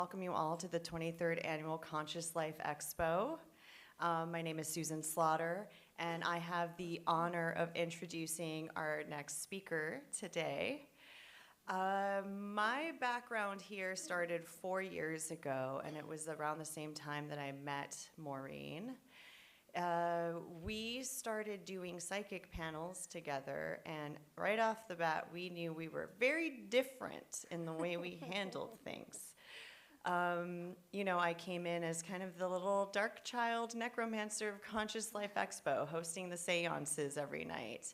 Welcome you all to the 23rd Annual Conscious Life Expo. My name is Susan Slaughter, and I have the honor of introducing our next speaker today. My background here started 4 years ago, and it was around the same time that I met Maureen. We started doing psychic panels together, and right off the bat, we knew we were very different in the way we handled things. I came in as kind of the little dark child necromancer of Conscious Life Expo, hosting the seances every night.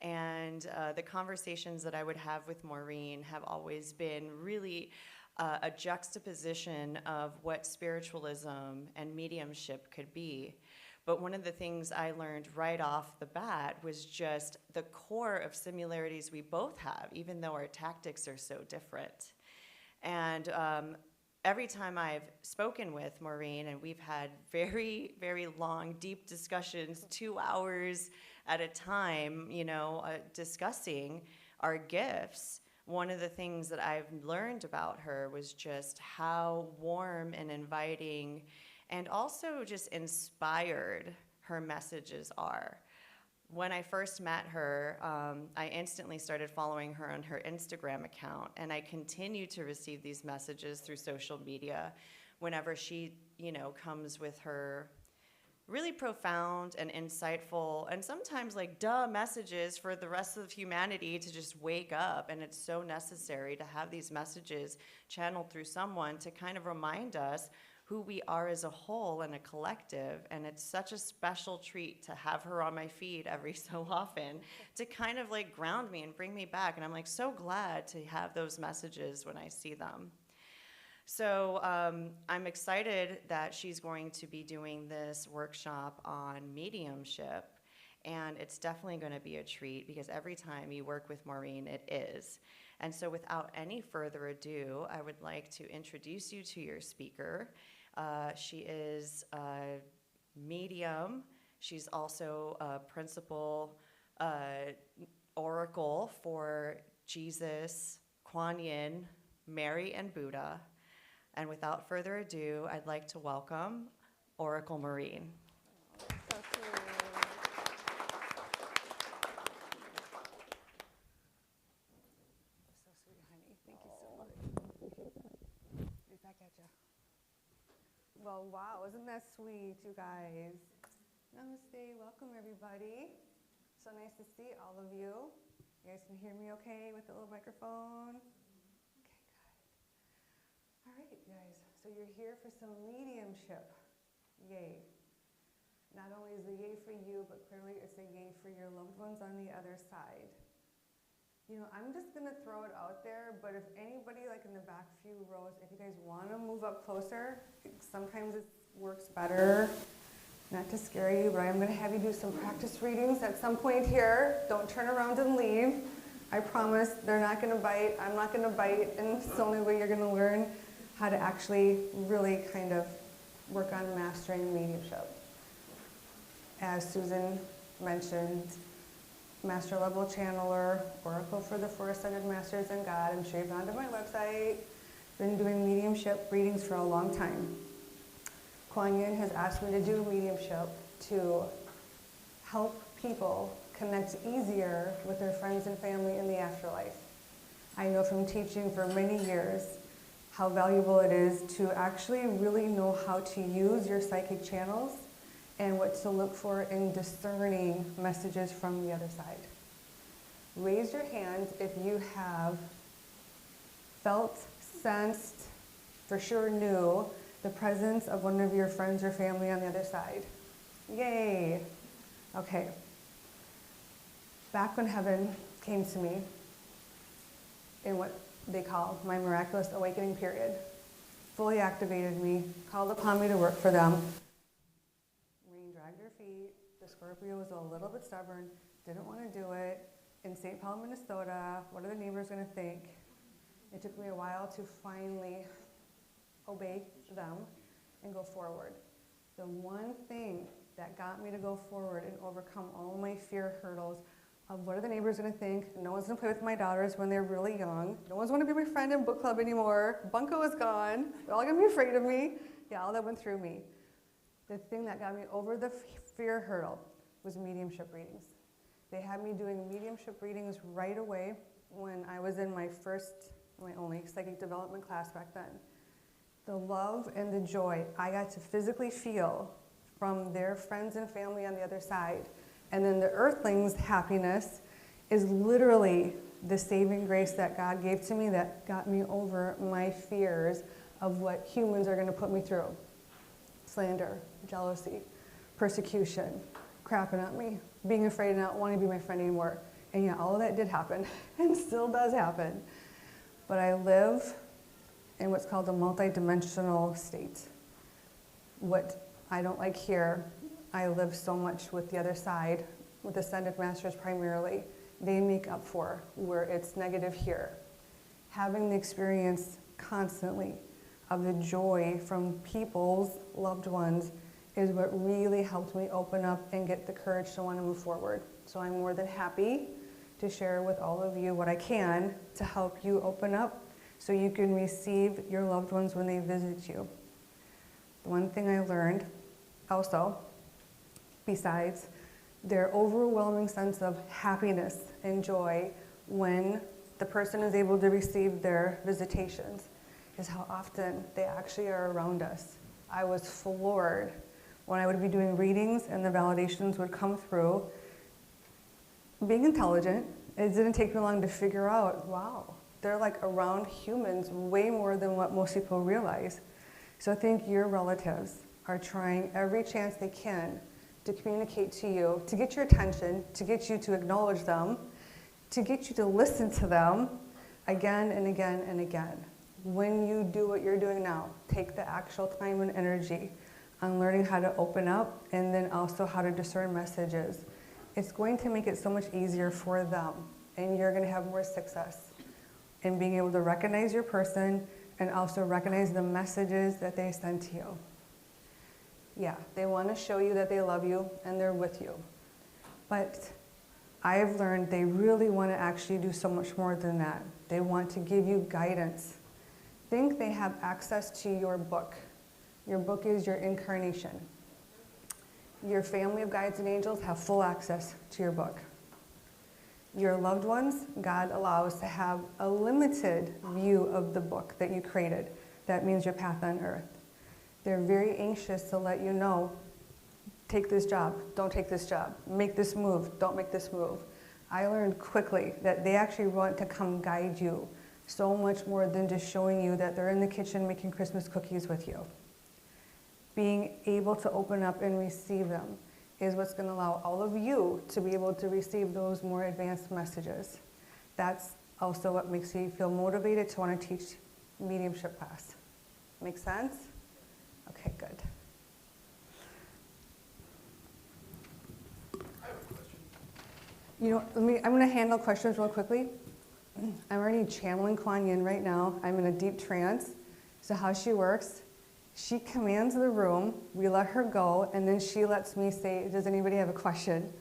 And the conversations that I would have with Maureen have always been really a juxtaposition of what spiritualism and mediumship could be. But one of the things I learned right off the bat was just the core of similarities we both have, even though our tactics are so different. And every time I've spoken with Maureen, and we've had very, very long, deep discussions, 2 hours at a time, discussing our gifts, one of the things that I've learned about her was just how warm and inviting and also just inspired her messages are. When I first met her, I instantly started following her on her Instagram account, and I continue to receive these messages through social media whenever she, comes with her really profound and insightful and sometimes messages for the rest of humanity to just wake up. And it's so necessary to have these messages channeled through someone to kind of remind us who we are as a whole and a collective. And it's such a special treat to have her on my feed every so often to kind of ground me and bring me back. And I'm so glad to have those messages when I see them. So I'm excited that she's going to be doing this workshop on mediumship. And it's definitely going to be a treat because every time you work with Maureen, it is. And so without any further ado, I would like to introduce you to your speaker. She is a medium. She's also a principal oracle for Jesus, Kuan Yin, Mary, and Buddha. And without further ado, I'd like to welcome Oracle Maureen. So sweet. So sweet, honey. Thank you so much. Appreciate that. Right back at you. Well, wow, isn't that sweet, you guys? Namaste. Welcome, everybody. So nice to see all of you. You guys can hear me okay with the little microphone? Okay, good. All right, you guys. So you're here for some mediumship. Yay. Not only is it yay for you, but clearly it's a yay for your loved ones on the other side. I'm just going to throw it out there, but if anybody in the back few rows, if you guys want to move up closer, sometimes it works better. Not to scare you, but I'm going to have you do some practice readings at some point here. Don't turn around and leave. I promise they're not going to bite. I'm not going to bite, and it's the only way you're going to learn how to actually really kind of work on mastering mediumship. As Susan mentioned, master level channeler, oracle for the four ascended masters and God. I'm sure you've gone to my website. Been doing mediumship readings for a long time. Kuan Yin has asked me to do mediumship to help people connect easier with their friends and family in the afterlife. I know from teaching for many years how valuable it is to actually really know how to use your psychic channels and what to look for in discerning messages from the other side. Raise your hands if you have felt, sensed, for sure knew the presence of one of your friends or family on the other side. Yay. Okay. Back when heaven came to me in what they call my miraculous awakening period, fully activated me, called upon me to work for them. Maureen dragged her feet. The Scorpio was a little bit stubborn, didn't want to do it. In St. Paul, Minnesota, what are the neighbors going to think? It took me a while to finally obey them and go forward. The one thing that got me to go forward and overcome all my fear hurdles of what are the neighbors going to think. No one's going to play with my daughters when they're really young. No one's going to be my friend in book club anymore. Bunko is gone. They're all going to be afraid of me. Yeah, all that went through me. The thing that got me over the fear hurdle was mediumship readings. They had me doing mediumship readings right away when I was in my only psychic development class back then. The love and the joy I got to physically feel from their friends and family on the other side. And then the earthlings' happiness is literally the saving grace that God gave to me that got me over my fears of what humans are going to put me through. Slander, jealousy, persecution, crapping at me, being afraid of not wanting to be my friend anymore. And yeah, all of that did happen and still does happen. But I live in what's called a multidimensional state. What I don't like here, I live so much with the other side, with ascended masters primarily. They make up for where it's negative here. Having the experience constantly of the joy from people's loved ones is what really helped me open up and get the courage to want to move forward. So I'm more than happy to share with all of you what I can to help you open up so you can receive your loved ones when they visit you. The one thing I learned also, besides their overwhelming sense of happiness and joy when the person is able to receive their visitations, is how often they actually are around us. I was floored when I would be doing readings and the validations would come through. Being intelligent, it didn't take me long to figure out, wow, they're like around humans way more than what most people realize. So I think your relatives are trying every chance they can to communicate to you, to get your attention, to get you to acknowledge them, to get you to listen to them again and again and again. When you do what you're doing now, take the actual time and energy on learning how to open up and then also how to discern messages. It's going to make it so much easier for them, and you're going to have more success in being able to recognize your person and also recognize the messages that they send to you. Yeah, they want to show you that they love you and they're with you. But I've learned they really want to actually do so much more than that. They want to give you guidance. Think they have access to your book. Your book is your incarnation. Your family of guides and angels have full access to your book. Your loved ones, God allows to have a limited view of the book that you created. That means your path on earth. They're very anxious to let you know, take this job, don't take this job, make this move, don't make this move. I learned quickly that they actually want to come guide you so much more than just showing you that they're in the kitchen making Christmas cookies with you. Being able to open up and receive them is what's going to allow all of you to be able to receive those more advanced messages. That's also what makes me feel motivated to want to teach mediumship class. Make sense? Okay, good. I have a question. You know, I'm going to handle questions real quickly. I'm already channeling Kuan Yin right now. I'm in a deep trance. So how she works, she commands the room, we let her go, and then she lets me say, does anybody have a question?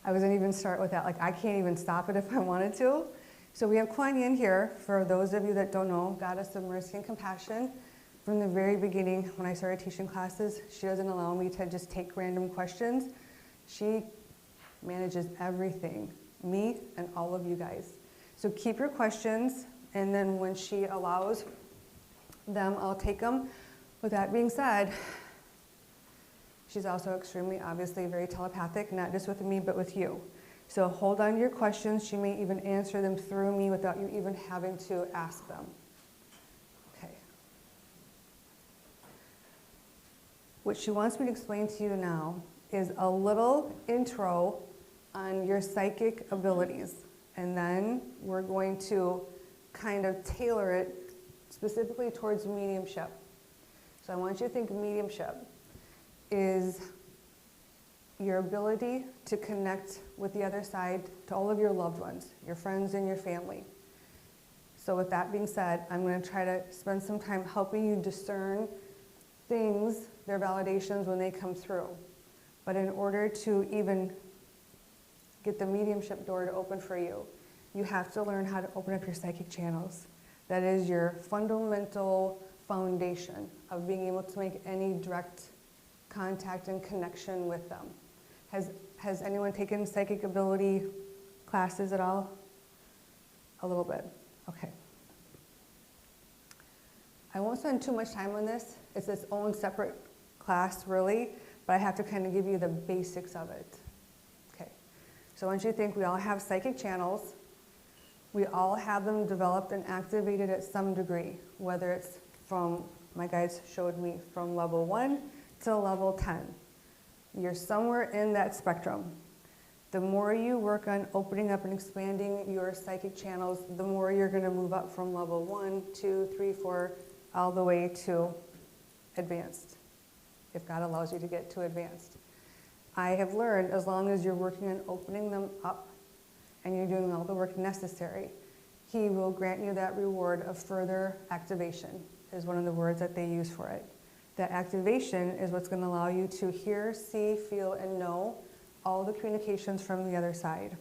I was going to even start with that. Like, I can't even stop it if I wanted to. So we have Kuan Yin here. For those of you that don't know, Goddess of Mercy and Compassion. From the very beginning, when I started teaching classes, she doesn't allow me to just take random questions. She manages everything, me and all of you guys. So keep your questions, and then when she allows them, I'll take them. With that being said, she's also extremely, obviously, very telepathic, not just with me, but with you. So hold on to your questions. She may even answer them through me without you even having to ask them. Okay. What she wants me to explain to you now is a little intro on your psychic abilities. And then we're going to kind of tailor it specifically towards mediumship. So I want you to think mediumship is your ability to connect with the other side to all of your loved ones, your friends and your family. So with that being said, I'm going to try to spend some time helping you discern things, their validations when they come through. But in order to even get the mediumship door to open for you, you have to learn how to open up your psychic channels. That is your fundamental foundation of being able to make any direct contact and connection with them. Has anyone taken psychic ability classes at all? A little bit, okay. I won't spend too much time on this. It's its own separate class, really, but I have to kind of give you the basics of it. Okay, so once you think we all have psychic channels, we all have them developed and activated at some degree, whether it's from, my guides showed me, from level 1 to level 10. You're somewhere in that spectrum. The more you work on opening up and expanding your psychic channels, the more you're going to move up from level 1, 2, 3, 4, all the way to advanced, if God allows you to get to advanced. I have learned as long as you're working on opening them up and you're doing all the work necessary, He will grant you that reward of further activation, is one of the words that they use for it. That activation is what's going to allow you to hear, see, feel, and know all the communications from the other side.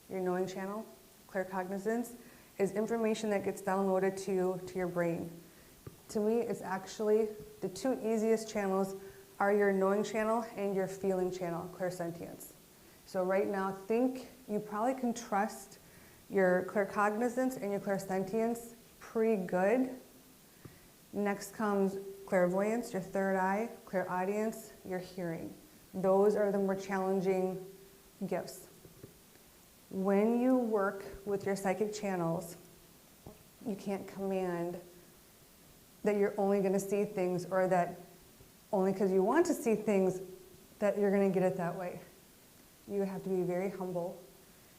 Your knowing channel, claircognizance, is information that gets downloaded to you, to your brain. To me, it's actually the two easiest channels are your knowing channel and your feeling channel, clairsentience. So right now, think you probably can trust your claircognizance and your clairsentience pretty good. Next comes clairvoyance, your third eye, clairaudience, your hearing. Those are the more challenging gifts. When you work with your psychic channels, you can't command that you're only going to see things, or that only because you want to see things that you're going to get it that way. You have to be very humble,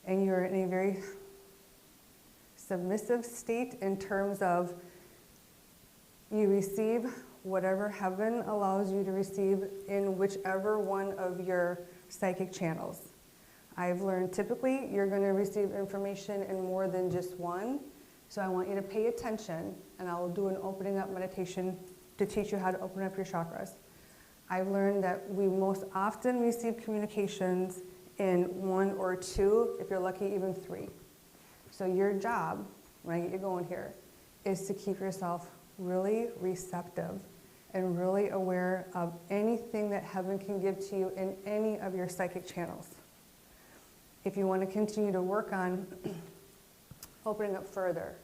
and you're in a very submissive state in terms of you receive whatever heaven allows you to receive in whichever one of your psychic channels. I've learned typically you're going to receive information in more than just one, so I want you to pay attention, and I will do an opening up meditation to teach you how to open up your chakras. I've learned that we most often receive communications in 1 or 2, if you're lucky, even 3. So your job, when I get you going here, is to keep yourself really receptive and really aware of anything that heaven can give to you in any of your psychic channels. If you want to continue to work on opening up further,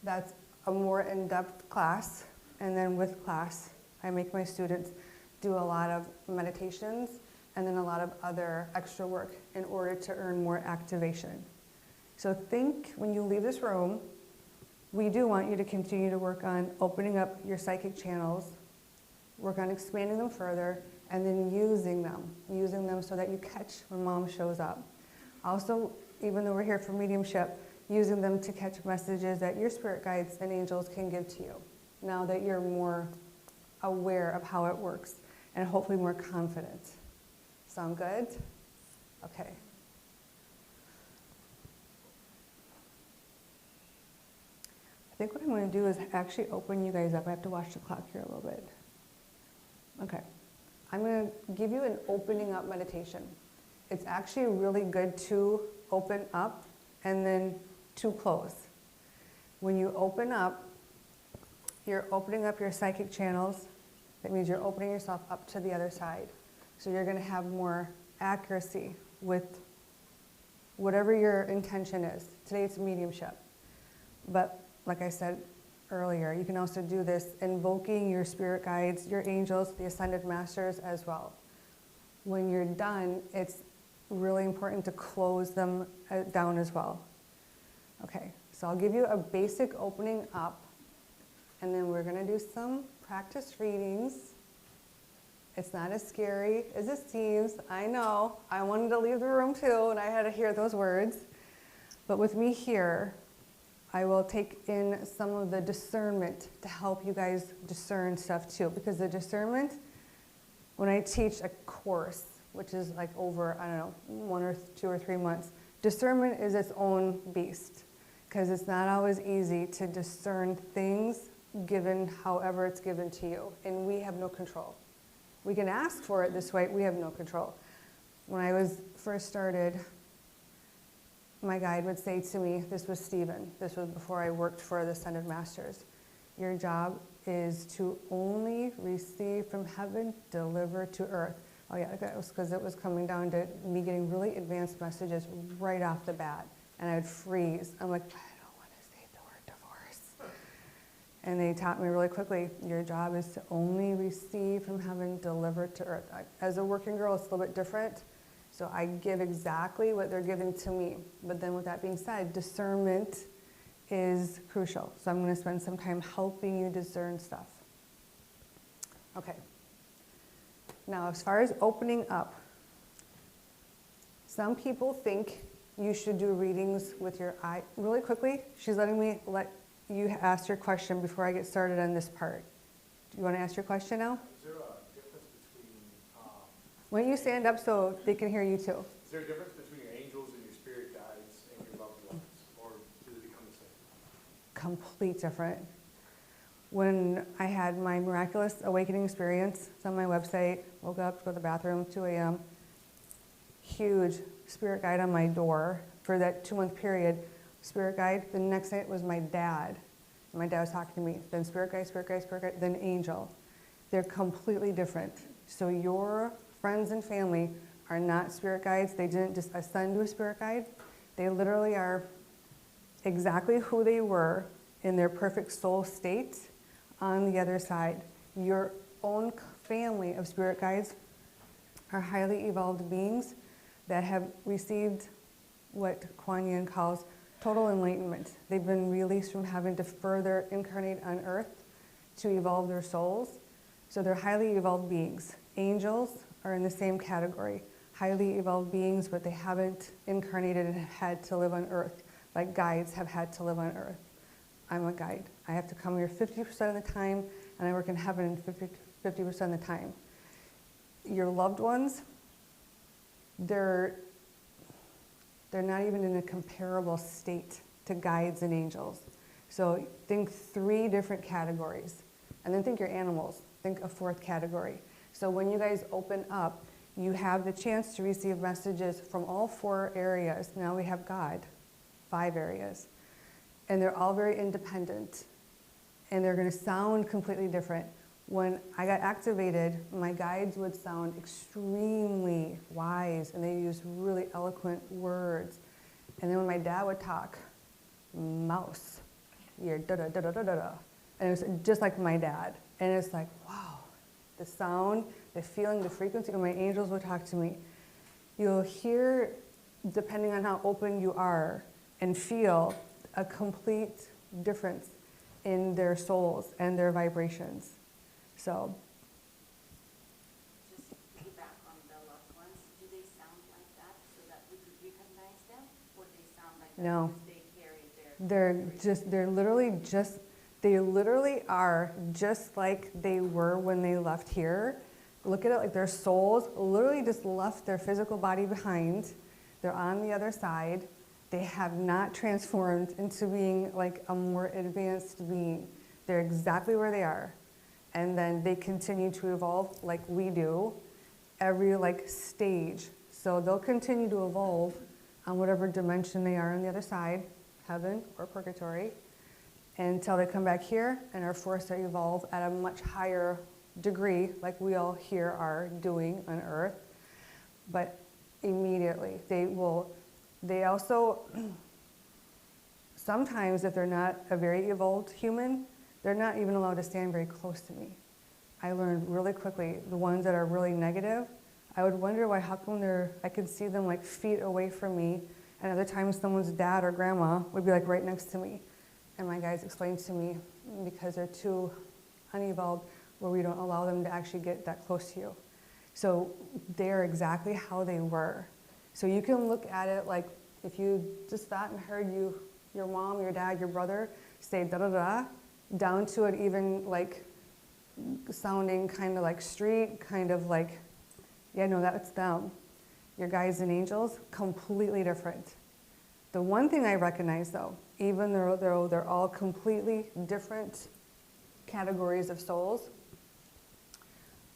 that's a more in-depth class, and then with class, I make my students do a lot of meditations and then a lot of other extra work in order to earn more activation. So think when you leave this room, we do want you to continue to work on opening up your psychic channels, work on expanding them further, and then using them so that you catch when mom shows up. Also, even though we're here for mediumship, using them to catch messages that your spirit guides and angels can give to you, now that you're more aware of how it works and hopefully more confident. Sound good? Okay. I think what I'm going to do is actually open you guys up. I have to watch the clock here a little bit. Okay. I'm going to give you an opening up meditation. It's actually really good to open up and then to close. When you open up, you're opening up your psychic channels. That means you're opening yourself up to the other side. So you're going to have more accuracy with whatever your intention is. Today it's mediumship. But like I said earlier, you can also do this invoking your spirit guides, your angels, the ascended masters as well. When you're done, it's really important to close them down as well. Okay, so I'll give you a basic opening up, and then we're going to do some practice readings. It's not as scary as it seems. I know. I wanted to leave the room too, and I had to hear those words. But with me here, I will take in some of the discernment to help you guys discern stuff too. Because the discernment, when I teach a course, which is like over, I don't know, 1 or 2 or 3 months, discernment is its own beast. Because it's not always easy to discern things given however it's given to you. And we have no control. We can ask for it this way, we have no control. When I was first started my guide would say to me, this was Stephen, this was before I worked for the Ascended Masters, your job is to only receive from heaven, deliver to earth. Oh yeah, that was because it was coming down to me getting really advanced messages right off the bat, and I'd freeze. I'm like, I don't want to say the word divorce. And they taught me really quickly, your job is to only receive from heaven, deliver to earth. As a working girl, it's a little bit different. So I give exactly what they're giving to me. But then with that being said, discernment is crucial. So I'm going to spend some time helping you discern stuff. Okay. Now, as far as opening up, some people think you should do readings with your eye. Really quickly, she's letting me let you ask your question before I get started on this part. Do you want to ask your question now? Is there a difference between, Why don't you stand up so they can hear you too? is there a difference between your angels and your spirit guides and your loved ones, or do they become the same? Complete different. When I had my miraculous awakening experience, it's on my website, woke up, go to the bathroom, 2 a.m., huge spirit guide on my door for that 2-month period. Spirit guide, the next night was my dad. My dad was talking to me, then spirit guide, spirit guide, spirit guide, then angel. They're completely different. So your friends and family are not spirit guides. They didn't just ascend to a spirit guide. They literally are exactly who they were in their perfect soul state on the other side. Your own family of spirit guides are highly evolved beings that have received what Kuan Yin calls total enlightenment. They've been released from having to further incarnate on earth to evolve their souls. So they're highly evolved beings. Angels are in the same category. Highly evolved beings, but they haven't incarnated and had to live on earth, like guides have had to live on earth. I'm a guide. I have to come here 50% of the time, and I work in heaven 50% of the time. Your loved ones, they're not even in a comparable state to guides and angels. So think 3 different categories. And then think your animals. Think a 4th category. So when you guys open up, you have the chance to receive messages from all 4 areas. Now we have God, 5 areas. And they're all very independent. And they're going to sound completely different. When I got activated, my guides would sound extremely wise, and they used really eloquent words. And then when my dad would talk, mouse, you're da-da-da-da-da-da. And it was just like my dad. And it's like, wow, the sound, the feeling, the frequency. When my angels would talk to me, you'll hear, depending on how open you are, and feel a complete difference in their souls and their vibrations. So, just piggyback on the loved ones, do they sound like that so that we could recognize them, or they sound like that no. because they carry their they literally are just like they were when they left here. Look at it like their souls literally just left their physical body behind. They're on the other side. They have not transformed into being like a more advanced being. They're exactly where they are. And then they continue to evolve like we do, every like stage. So they'll continue to evolve on whatever dimension they are on the other side, heaven or purgatory, until they come back here and are forced to evolve at a much higher degree, like we all here are doing on earth. But immediately, they also, sometimes if they're not a very evolved human, they're not even allowed to stand very close to me. I learned really quickly, the ones that are really negative, I would wonder why, how come I could see them like feet away from me, and other times someone's dad or grandma would be like right next to me. And my guides explained to me, because they're too unevolved, where we don't allow them to actually get that close to you. So they're exactly how they were. So you can look at it like if you just thought and heard your mom, your dad, your brother say da-da-da, down to it even like sounding kind of like street, kind of like, yeah, no, that's them. Your guides and angels, completely different. The one thing I recognize though, even though they're all completely different categories of souls,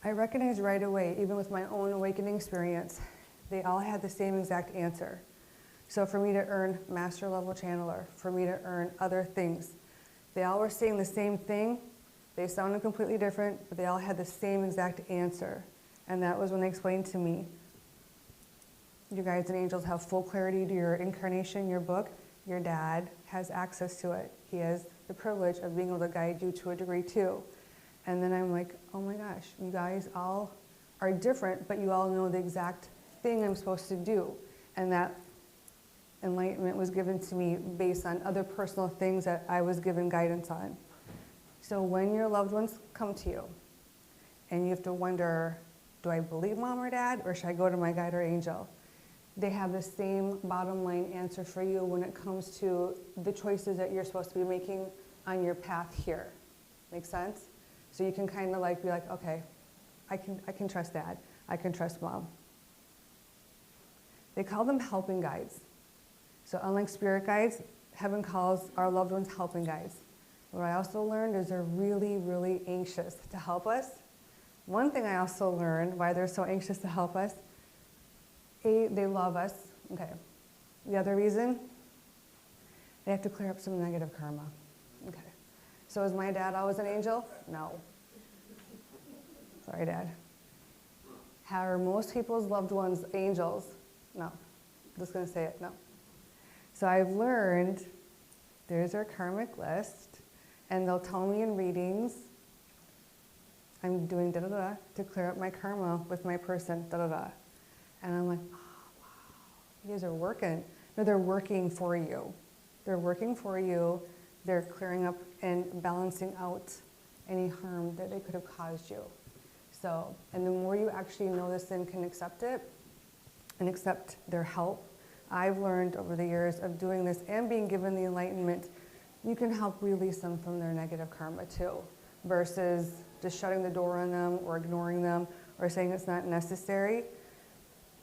I recognize right away, even with my own awakening experience, they all had the same exact answer. So for me to earn master level channeler, for me to earn other things, they all were saying the same thing. They sounded completely different, but they all had the same exact answer. And that was when they explained to me, you guides and angels have full clarity to your incarnation, your book. Your dad has access to it. He has the privilege of being able to guide you to a degree too. And then I'm like, oh my gosh, you guys all are different, but you all know the exact thing I'm supposed to do. And that enlightenment was given to me based on other personal things that I was given guidance on. So when your loved ones come to you and you have to wonder, do I believe mom or dad, or should I go to my guide or angel? They have the same bottom line answer for you when it comes to the choices that you're supposed to be making on your path here. Make sense? So you can kind of like be like, okay, I can trust dad. I can trust mom. They call them helping guides. So unlike spirit guides, heaven calls our loved ones helping guides. What I also learned is they're really, really anxious to help us. One thing I also learned why they're so anxious to help us, they love us. Okay. The other reason, they have to clear up some negative karma. Okay. So is my dad always an angel? No. Sorry, Dad. How are most people's loved ones angels? No. I'm just going to say it. No. So I've learned there's our karmic list, and they'll tell me in readings, I'm doing da-da-da to clear up my karma with my person, da-da-da. And I'm like, oh, wow, you guys are working. No, they're working for you. They're working for you. They're clearing up and balancing out any harm that they could have caused you. So, and the more you actually know this and can accept it and accept their help, I've learned over the years of doing this and being given the enlightenment, you can help release them from their negative karma too, versus just shutting the door on them or ignoring them or saying it's not necessary.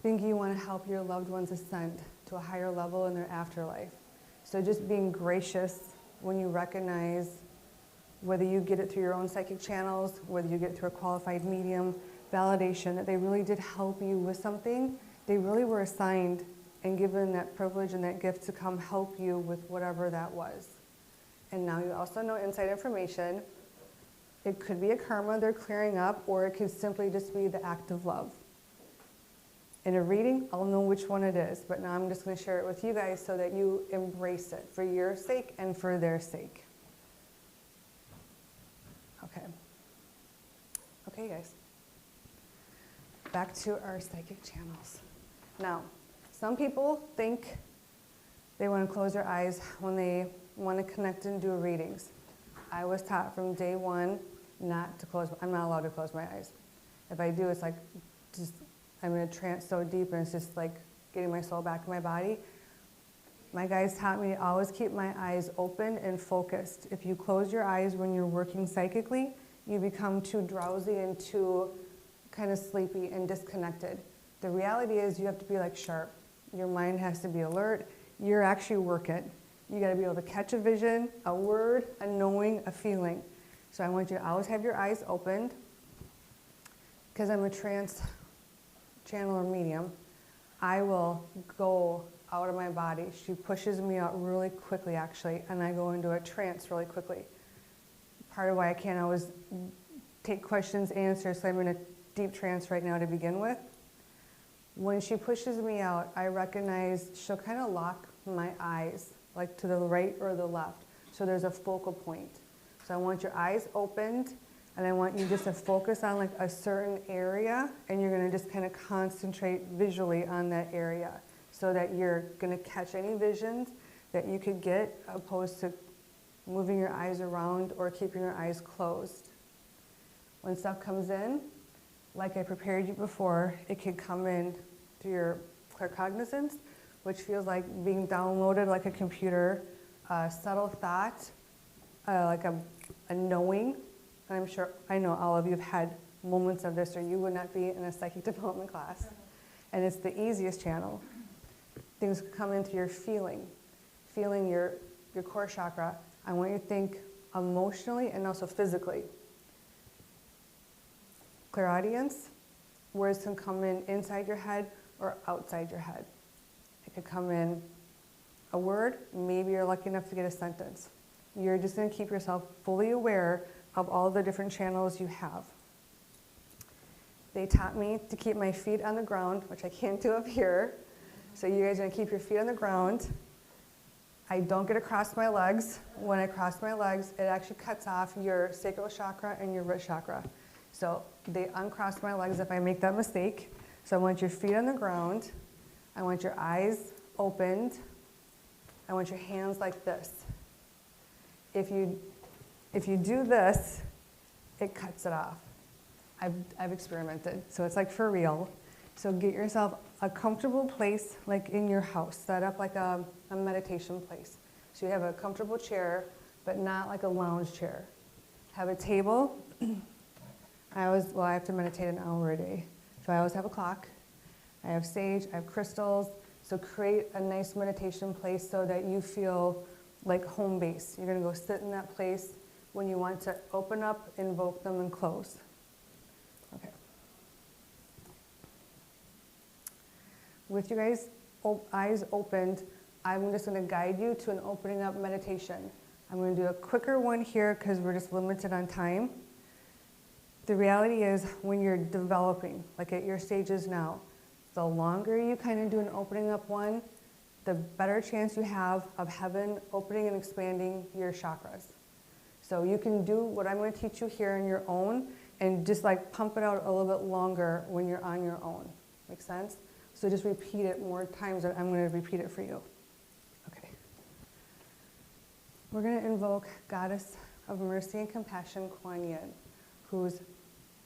Think you want to help your loved ones ascend to a higher level in their afterlife. So just being gracious when you recognize, whether you get it through your own psychic channels, whether you get it through a qualified medium, validation that they really did help you with something. They really were assigned and given that privilege and that gift to come help you with whatever that was. And now you also know inside information. It could be a karma they're clearing up, or it could simply just be the act of love. In a reading, I'll know which one it is, but now I'm just going to share it with you guys so that you embrace it for your sake and for their sake. Okay. Okay, guys. Back to our psychic channels. Now, some people think they want to close their eyes when they want to connect and do readings. I was taught from day one not to close. I'm not allowed to close my eyes. If I do, it's like just I'm in a trance so deep, and it's just like getting my soul back in my body. My guides taught me to always keep my eyes open and focused. If you close your eyes when you're working psychically, you become too drowsy and too kind of sleepy and disconnected. The reality is you have to be like sharp. Your mind has to be alert. You're actually working. You got to be able to catch a vision, a word, a knowing, a feeling. So I want you to always have your eyes opened. Because I'm a trance channel or medium, I will go out of my body. She pushes me out really quickly, actually, and I go into a trance really quickly. Part of why I can't always take questions, answers, so I'm in a deep trance right now to begin with. When she pushes me out, I recognize she'll kind of lock my eyes, like to the right or the left. So there's a focal point. So I want your eyes opened, and I want you just to focus on like a certain area, and you're going to just kind of concentrate visually on that area so that you're going to catch any visions that you could get, opposed to moving your eyes around or keeping your eyes closed. When stuff comes in, like I prepared you before, it can come in through your claircognizance, which feels like being downloaded like a computer, subtle thought, like a knowing. And I'm sure, I know all of you have had moments of this, or you would not be in a psychic development class. And it's the easiest channel. Things come in through your feeling your core chakra. I want you to think emotionally and also physically. Clairaudience, words can come in inside your head or outside your head. It could come in a word, maybe you're lucky enough to get a sentence. You're just going to keep yourself fully aware of all the different channels you have. They taught me to keep my feet on the ground, which I can't do up here. So you guys are going to keep your feet on the ground. I don't get to cross my legs. When I cross my legs, it actually cuts off your sacral chakra and your root chakra. So they uncross my legs if I make that mistake. So I want your feet on the ground. I want your eyes opened. I want your hands like this. If you do this, it cuts it off. I've experimented, so it's like for real. So get yourself a comfortable place, like in your house. Set up like a meditation place. So you have a comfortable chair, but not like a lounge chair. Have a table. I have to meditate an hour a day. So I always have a clock. I have sage, I have crystals. So create a nice meditation place so that you feel like home base. You're gonna go sit in that place when you want to open up, invoke them, and close. Okay. With you guys' eyes opened, I'm just going to guide you to an opening up meditation. I'm going to do a quicker one here because we're just limited on time. The reality is when you're developing, like at your stages now, the longer you kind of do an opening up one, the better chance you have of heaven opening and expanding your chakras. So you can do what I'm going to teach you here on your own and just like pump it out a little bit longer when you're on your own. Make sense? So just repeat it more times than I'm going to repeat it for you. Okay. We're going to invoke Goddess of Mercy and Compassion, Kuan Yin, who's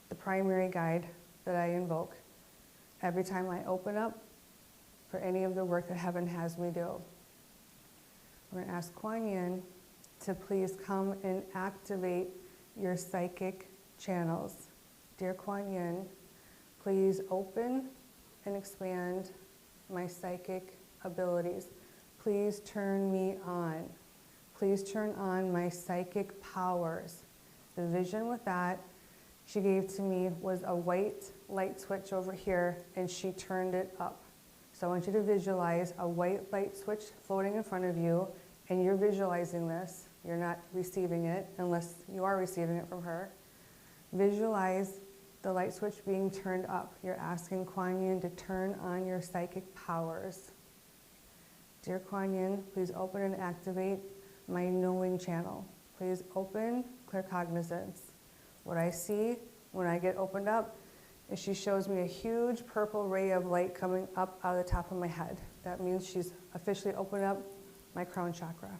the primary guide that I invoke every time I open up for any of the work that heaven has me do. We're going to ask Kuan Yin to please come and activate your psychic channels. Dear Kuan Yin, please open and expand my psychic abilities. Please turn me on. Please turn on my psychic powers. The vision with that she gave to me was a white light switch over here, and she turned it up. So I want you to visualize a white light switch floating in front of you, and you're visualizing this. You're not receiving it unless you are receiving it from her. Visualize the light switch being turned up. You're asking Kuan Yin to turn on your psychic powers. Dear Kuan Yin, please open and activate my knowing channel. Please open claircognizance. What I see when I get opened up is she shows me a huge purple ray of light coming up out of the top of my head. That means she's officially opened up my crown chakra.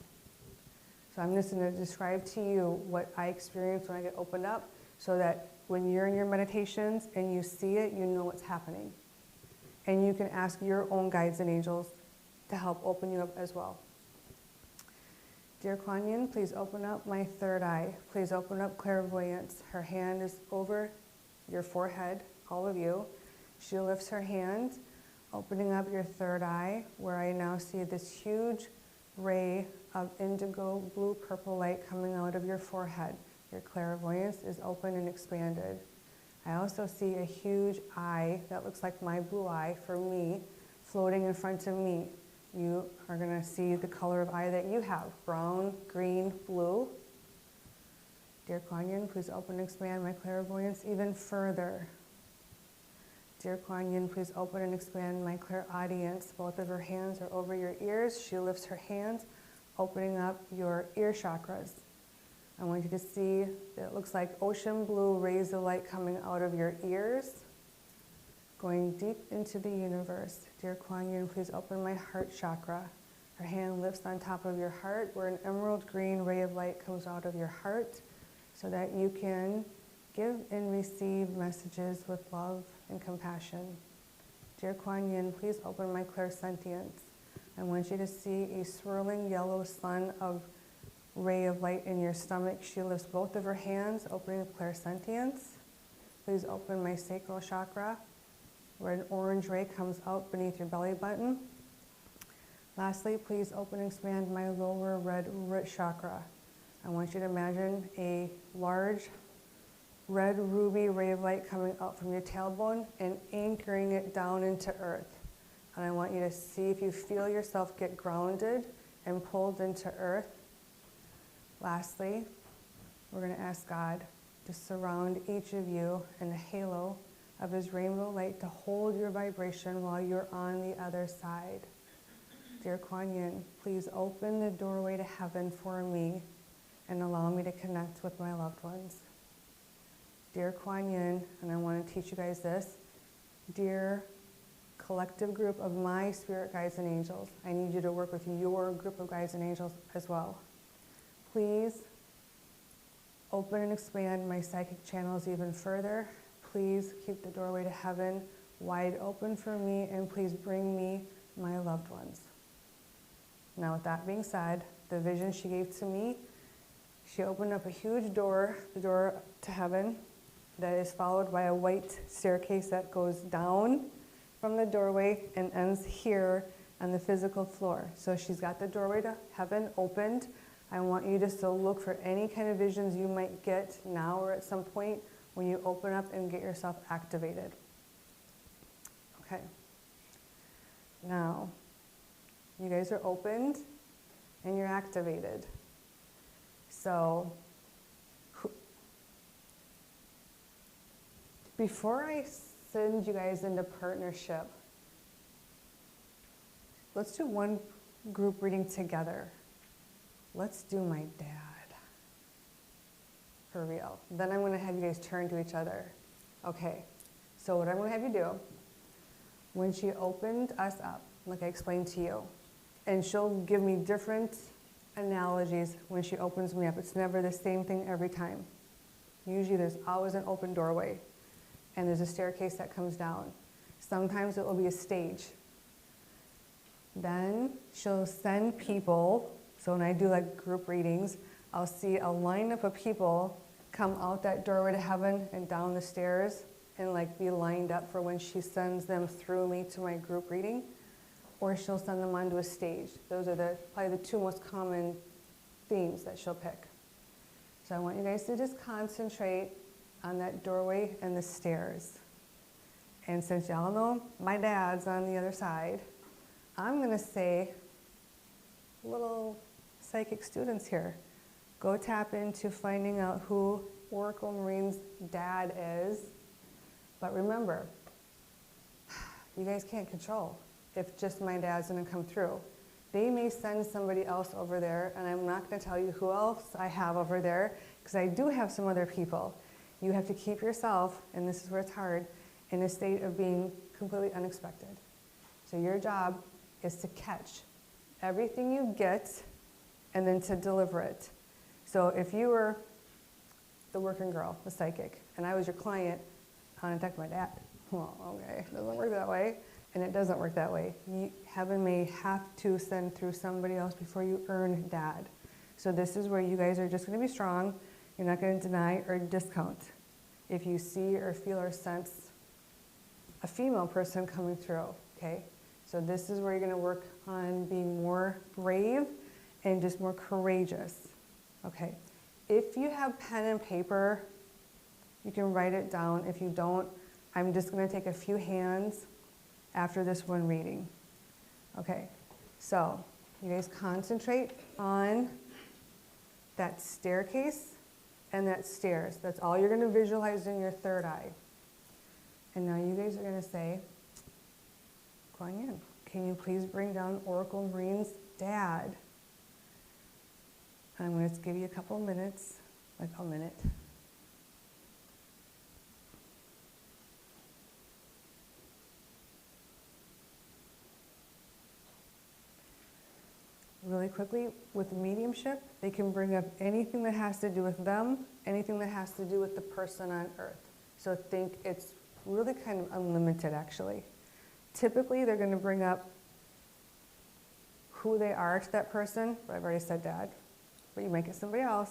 So I'm just going to describe to you what I experience when I get opened up so that when you're in your meditations and you see it, you know what's happening. And you can ask your own guides and angels to help open you up as well. Dear Kuan Yin, please open up my third eye. Please open up clairvoyance. Her hand is over your forehead, all of you. She lifts her hand, opening up your third eye, where I now see this huge ray of indigo blue purple light coming out of your forehead. Your clairvoyance is open and expanded. I also see a huge eye that looks like my blue eye for me floating in front of me. You are going to see the color of eye that you have, brown, green, blue. Dear Kuan Yin, please open and expand my clairvoyance even further. Dear Kuan Yin, please open and expand my clairaudience. Both of her hands are over your ears. She lifts her hands, opening up your ear chakras. I want you to see that it looks like ocean blue rays of light coming out of your ears, going deep into the universe. Dear Kuan Yin, please open my heart chakra. Her hand lifts on top of your heart, where an emerald green ray of light comes out of your heart, so that you can give and receive messages with love and compassion. Dear Kuan Yin, please open my clairsentience. I want you to see a swirling yellow sun of ray of light in your stomach. She lifts both of her hands, opening clairsentience. Please open my sacral chakra, where an orange ray comes out beneath your belly button. Lastly, please open and expand my lower red root chakra. I want you to imagine a large red ruby ray of light coming out from your tailbone and anchoring it down into earth. And I want you to see if you feel yourself get grounded and pulled into earth. Lastly, we're going to ask God to surround each of you in a halo of His rainbow light to hold your vibration while you're on the other side. Dear Kuan Yin, please open the doorway to heaven for me and allow me to connect with my loved ones. Dear Kuan Yin, and I want to teach you guys this, dear collective group of my spirit guides and angels, I need you to work with your group of guides and angels as well. Please open and expand my psychic channels even further. Please keep the doorway to heaven wide open for me, and please bring me my loved ones. Now, with that being said, the vision she gave to me, she opened up a huge door, the door to heaven, that is followed by a white staircase that goes down from the doorway and ends here on the physical floor. So she's got the doorway to heaven opened. I want you just to look for any kind of visions you might get now or at some point when you open up and get yourself activated. Okay. Now, you guys are opened and you're activated. So, before I send you guys into partnership, let's do one group reading together. Let's do my dad. For real. Then I'm going to have you guys turn to each other. Okay. So what I'm going to have you do, when she opened us up, like I explained to you, and she'll give me different analogies when she opens me up. It's never the same thing every time. Usually there's always an open doorway, and there's a staircase that comes down. Sometimes it will be a stage. Then she'll send people, so when I do like group readings, I'll see a lineup of people come out that doorway to heaven and down the stairs and like be lined up for when she sends them through me to my group reading, or she'll send them onto a stage. Those are probably the two most common themes that she'll pick. So I want you guys to just concentrate on that doorway and the stairs. And since y'all know my dad's on the other side, I'm going to say, little psychic students here, go tap into finding out who Oracle Maureen's dad is. But remember, you guys can't control if just my dad's going to come through. They may send somebody else over there, and I'm not going to tell you who else I have over there, because I do have some other people. You have to keep yourself, and this is where it's hard, in a state of being completely unexpected. So your job is to catch everything you get and then to deliver it. So if you were the working girl, the psychic, and I was your client, contact my dad. Well, okay, it doesn't work that way, and it doesn't work that way. Heaven may have to send through somebody else before you earn dad. So this is where you guys are just going to be strong. You're not going to deny or discount. If you see or feel or sense a female person coming through, okay? So this is where you're going to work on being more brave and just more courageous, okay? If you have pen and paper, you can write it down. If you don't, I'm just going to take a few hands after this one reading. Okay, so you guys concentrate on that staircase and that stairs. That's all you're going to visualize in your third eye. And now you guys are going to say, Kuan Yin, can you please bring down Oracle Maureen's dad? And I'm going to give you a couple minutes, like a minute. Really quickly, with mediumship, they can bring up anything that has to do with them, anything that has to do with the person on earth. So think it's really kind of unlimited, actually. Typically, they're going to bring up who they are to that person. I've already said dad, but you might get somebody else.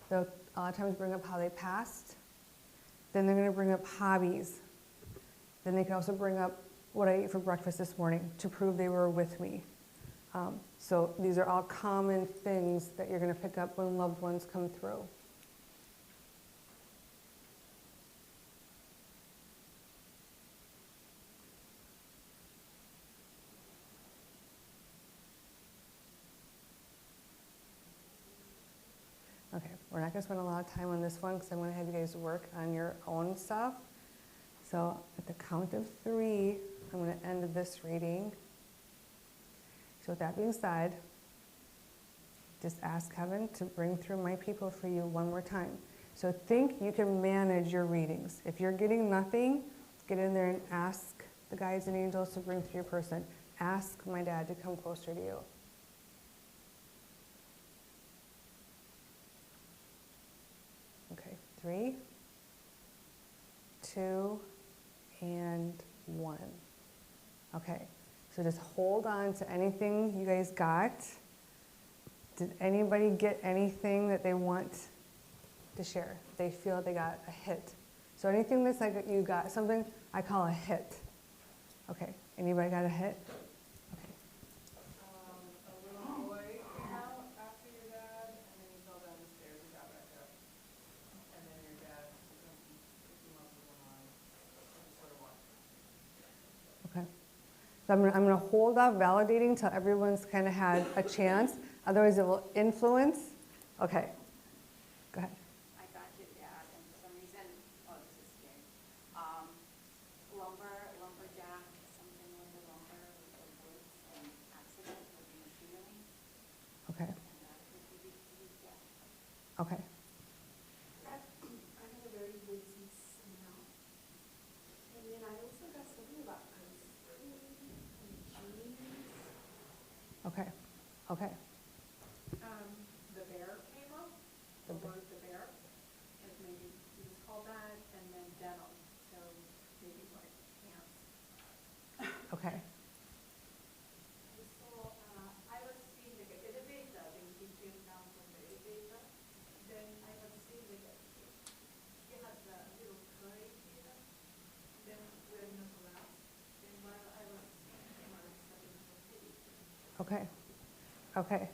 They'll a lot of times bring up how they passed. Then they're going to bring up hobbies. Then they can also bring up what I ate for breakfast this morning to prove they were with me. So these are all common things that you're going to pick up when loved ones come through. We're not gonna spend a lot of time on this one because I'm gonna have you guys work on your own stuff. So at the count of 3, I'm gonna end this reading. So with that being said, just ask heaven to bring through my people for you one more time. So think you can manage your readings. If you're getting nothing, get in there and ask the guides and angels to bring through your person. Ask my dad to come closer to you. Okay, 3, 2, and 1. Okay, so just hold on to anything you guys got. Did anybody get anything that they want to share? They feel they got a hit. So anything that's like you got something, I call a hit. Okay, anybody got a hit? Okay. A little boy came out after your dad, and then he fell down the stairs and got back up. And then your dad picked him up with one arm and just sort of walked. Okay. So I'm gonna hold off validating till everyone's kind of had a chance. Otherwise, it will influence. Okay. Go ahead. I got your dad, and for some reason, oh, this is scary. Lumberjack, something with the lumber, with the woods, and accident with the machinery, Okay. and that could be his death. Okay. I had a very woodsy smell. And then I also got something about ice cream and cheese. Okay. Okay. The bear came up, The or bear. was the bear, and maybe he was called that, and then denim, so maybe like pants. Okay. So I was seeing like a elevator when he came down from the elevator. Then I was seeing like he had the little curry here. Then wearing a glass. Then while I was seeing him, I was starting to feel. Okay. Okay.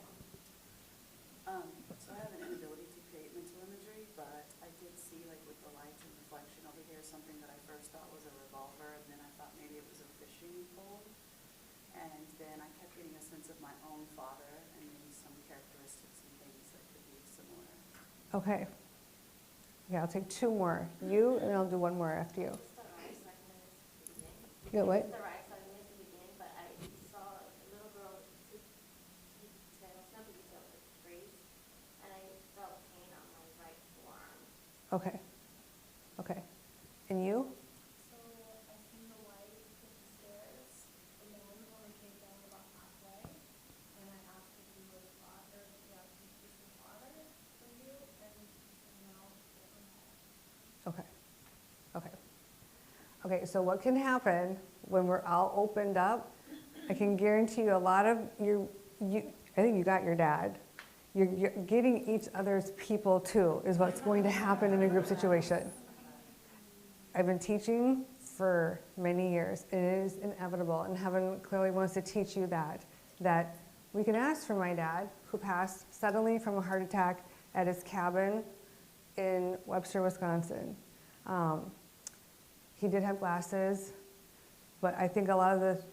So I have an inability to create mental imagery, but I did see, like, with the lights and reflection over here, something that I first thought was a revolver, and then I thought maybe it was a fishing pole. And then I kept getting a sense of my own father and maybe some characteristics and things that could be similar. Okay. Yeah, I'll take 2 more. You, and I'll do 1 more after you. It's the rice I missed at the beginning. You got what? It's the rice I missed at the beginning, but I saw a little girl detail, not the detail, but the phrase, and I felt pain on my right forearm. Okay. Okay. And you? So I seen the light hit the stairs, and then when I came down about halfway, and I asked if he was father, yeah, if he was the father from you, and he said no, different head. Okay. Okay. Okay, so what can happen when we're all opened up? I can guarantee you a lot of I think you got your dad. You're getting each other's people too, is what's going to happen in a group situation. I've been teaching for many years. It is inevitable, and heaven clearly wants to teach you that we can ask for my dad, who passed suddenly from a heart attack at his cabin in Webster, Wisconsin. He did have glasses, but I think a lot of the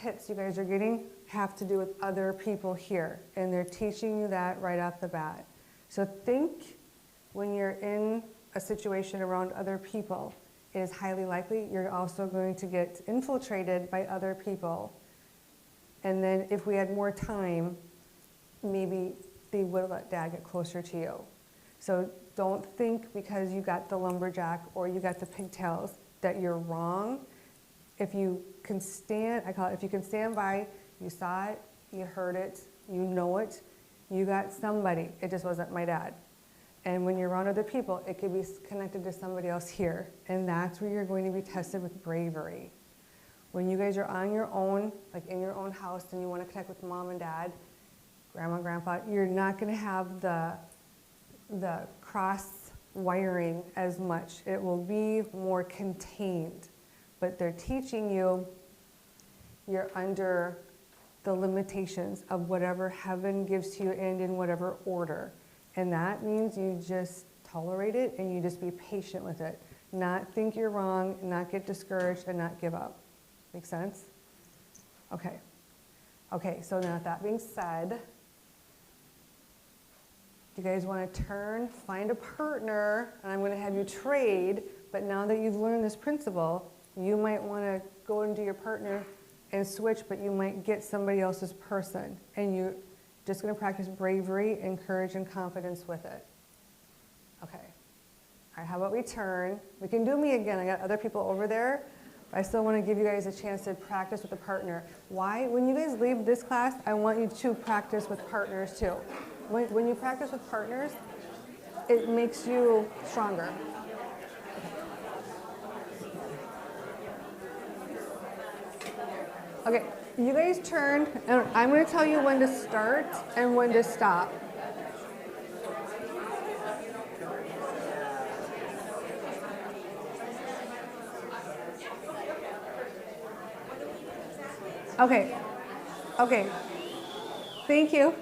hits you guys are getting have to do with other people here, and they're teaching you that right off the bat. So think when you're in a situation around other people, it is highly likely you're also going to get infiltrated by other people. And then if we had more time, maybe they would let dad get closer to you. So don't think because you got the lumberjack or you got the pigtails that you're wrong. If you can stand, I call it, if you can stand by, you saw it, you heard it, you know it, you got somebody. It just wasn't my dad. And when you're around other people, it could be connected to somebody else here. And that's where you're going to be tested with bravery. When you guys are on your own, like in your own house, and you want to connect with mom and dad, grandma, grandpa, you're not going to have the cross wiring as much. It will be more contained. But they're teaching you you're under the limitations of whatever heaven gives to you and in whatever order. And that means you just tolerate it and you just be patient with it. Not think you're wrong, not get discouraged, and not give up. Make sense? Okay. Okay, so now that being said, You guys want to turn, find a partner, and I'm going to have you trade. But now that you've learned this principle, you might want to go into your partner and switch, but you might get somebody else's person. And you're just going to practice bravery and courage and confidence with it. Okay. All right, how about we turn? We can do me again. I got other people over there. But I still want to give you guys a chance to practice with a partner. Why? When you guys leave this class, I want you to practice with partners too. When you practice with partners, it makes you stronger. Okay, you guys turn, and I'm going to tell you when to start and when to stop. Okay, thank you.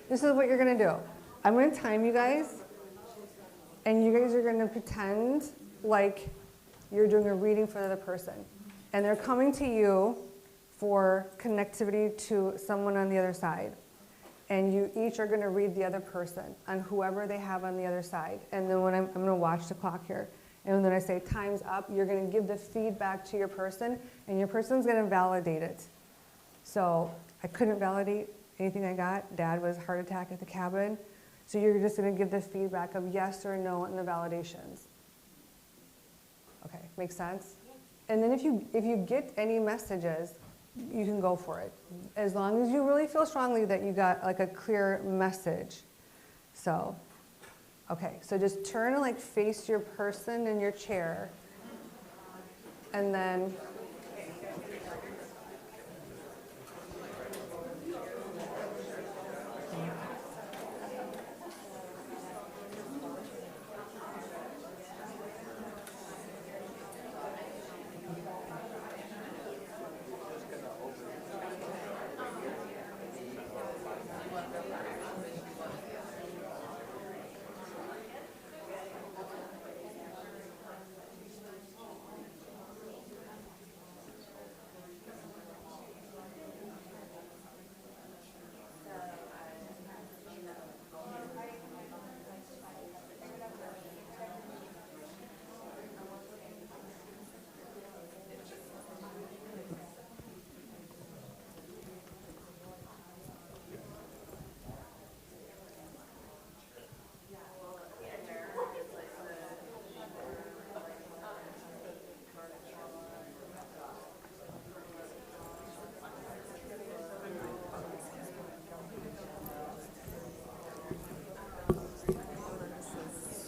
This is what you're going to do. I'm going to time you guys, and you guys are going to pretend like you're doing a reading for the other person. And they're coming to you for connectivity to someone on the other side. And you each are going to read the other person on whoever they have on the other side. And then when I'm going to watch the clock here. And when I say time's up, you're going to give the feedback to your person, and your person's going to validate it. So I couldn't validate anything I got. Dad was heart attack at the cabin. So you're just going to give the feedback of yes or no and the validations. Okay, makes sense? And then if you get any messages, you can go for it. As long as you really feel strongly that you got like a clear message. So, okay, so just turn and like face your person in your chair. And then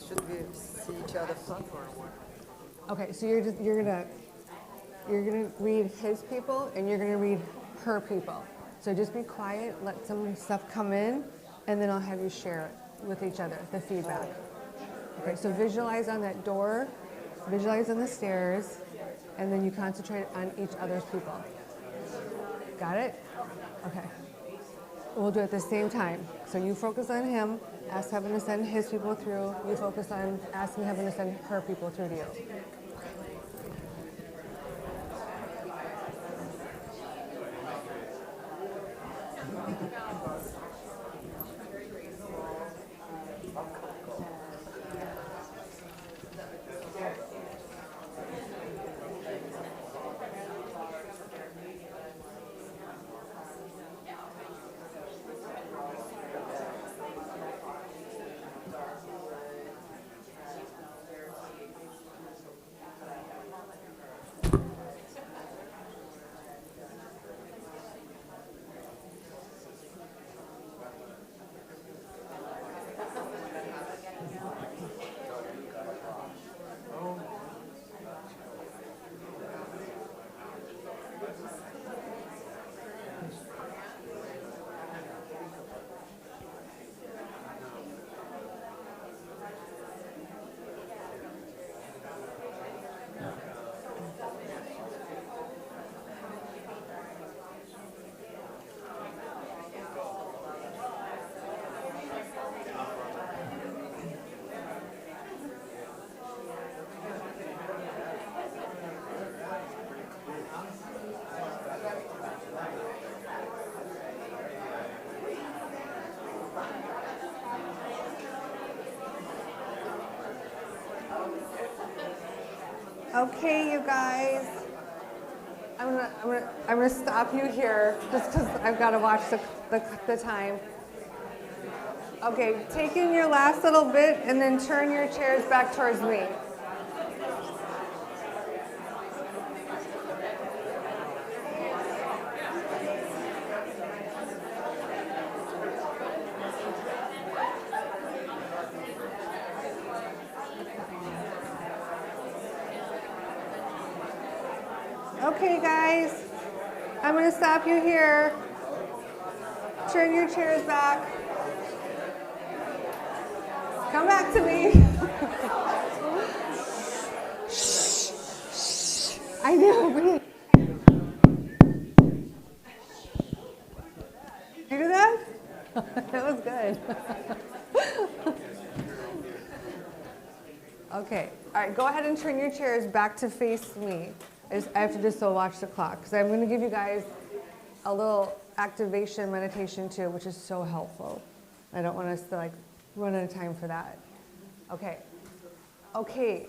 Should we see each other front or what? okay, so you're gonna read his people and you're gonna read her people. So just be quiet, let some stuff come in, and then I'll have you share it with each other, the feedback. Okay, so visualize on that door, visualize on the stairs, and then you concentrate on each other's people. Got it? Okay. We'll do it at the same time. So you focus on him, ask heaven to send his people through. You focus on asking heaven to send her people through to you. Okay, you guys. I'm gonna stop you here just because I've got to watch the time. Okay, take in your last little bit and then turn your chairs back towards me. Okay, guys, I'm going to stop you here. Turn your chairs back. Come back to me. I know. You do that? That was good. Okay. All right. Go ahead and turn your chairs back to face me. I have to just so watch the clock because I'm going to give you guys a little activation meditation too, which is so helpful. I don't want us to like run out of time for that. Okay. Okay.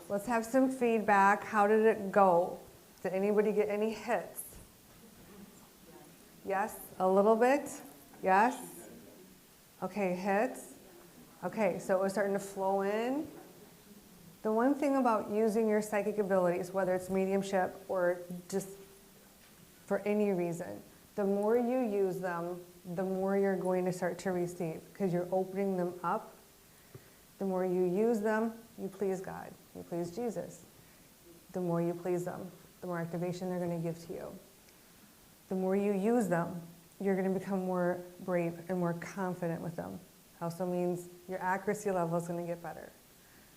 Let's have some feedback. How did it go? Did anybody get any hits? Yes? A little bit? Yes? Okay, hits. Okay, so it was starting to flow in. The one thing about using your psychic abilities, whether it's mediumship or just for any reason, the more you use them, the more you're going to start to receive because you're opening them up. The more you use them, you please God, you please Jesus. The more you please them, the more activation they're going to give to you. The more you use them, you're going to become more brave and more confident with them. Also means your accuracy level is going to get better.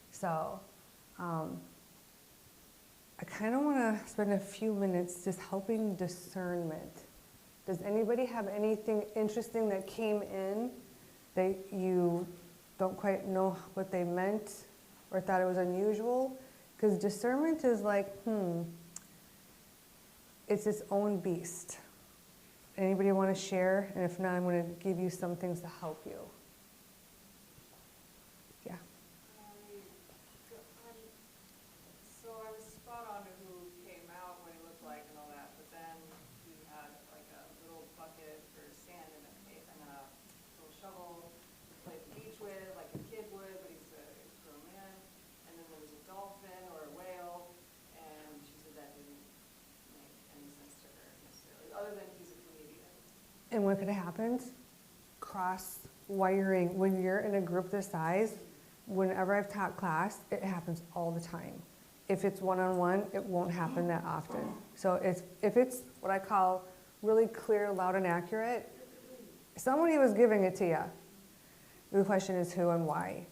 So I kind of want to spend a few minutes just helping discernment. Does anybody have anything interesting that came in that you don't quite know what they meant or thought it was unusual? Because discernment is like, it's its own beast. Anybody want to share? And if not, I'm going to give you some things to help you. Yeah. So I was spot on to who came out, what he looked like and all that, but then he had like a little bucket for sand and a little shovel to play at the beach with, like a kid would, but he's a grown man. And then there was a dolphin or a whale, and she said that didn't make any sense to her necessarily, other than he's a comedian. And what could have happened? Cross wiring. When you're in a group this size, whenever I've taught class, it happens all the time. If it's one-on-one, it won't happen that often. So if it's what I call really clear, loud, and accurate, somebody was giving it to you. The question is who and why.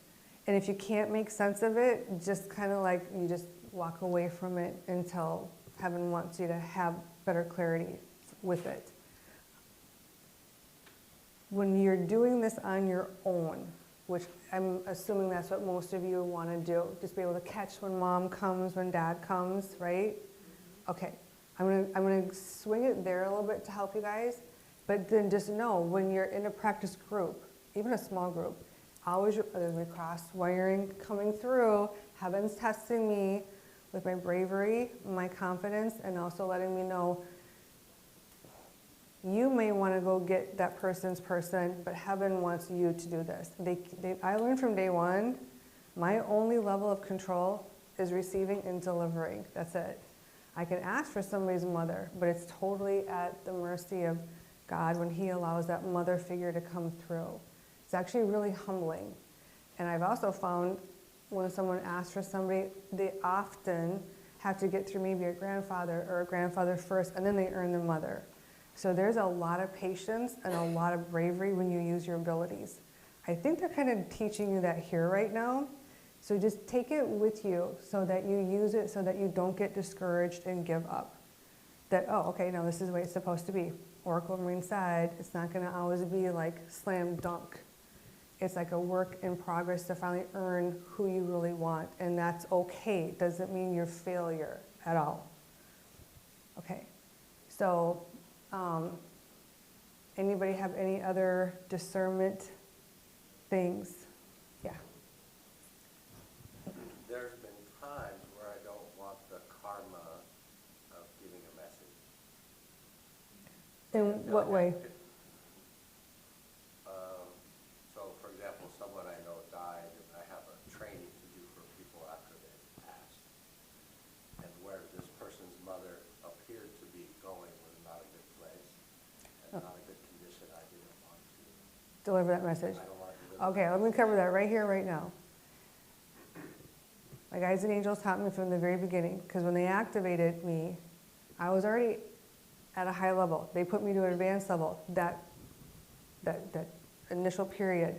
And if you can't make sense of it, just kind of like you just walk away from it until heaven wants you to have better clarity with it. When you're doing this on your own, which I'm assuming that's what most of you want to do, just be able to catch when mom comes, when dad comes, right? Okay, I'm gonna swing it there a little bit to help you guys, but then just know when you're in a practice group, even a small group, always there's my cross wiring coming through, heaven's testing me with my bravery, my confidence, and also letting me know you may want to go get that person's person, but heaven wants you to do this. I learned from day one, my only level of control is receiving and delivering. That's it. I can ask for somebody's mother, but it's totally at the mercy of God when He allows that mother figure to come through. It's actually really humbling. And I've also found when someone asks for somebody, they often have to get through maybe a grandfather or a grandfather first, and then they earn the mother. So there's a lot of patience and a lot of bravery when you use your abilities. I think they're kind of teaching you that here right now. So just take it with you so that you use it so that you don't get discouraged and give up. That, oh, okay, no, this is the way it's supposed to be. Oracle Maureen said it's not going to always be like slam dunk. It's like a work in progress to finally earn who you really want. And that's okay. It doesn't mean you're failure at all. Okay, so anybody have any other discernment things? Yeah. There's been times where I don't In what way? So, for example, someone I know died, and I have a training to do for people after they've passed. And where this person's mother appeared to be going was not a good place, and not a good condition. I didn't want to. Deliver that message. I don't want to deliver. Okay, let me cover that right here, right now. My guides and angels taught me from the very beginning, because when they activated me, I was already at a high level. They put me to an advanced level. That initial period,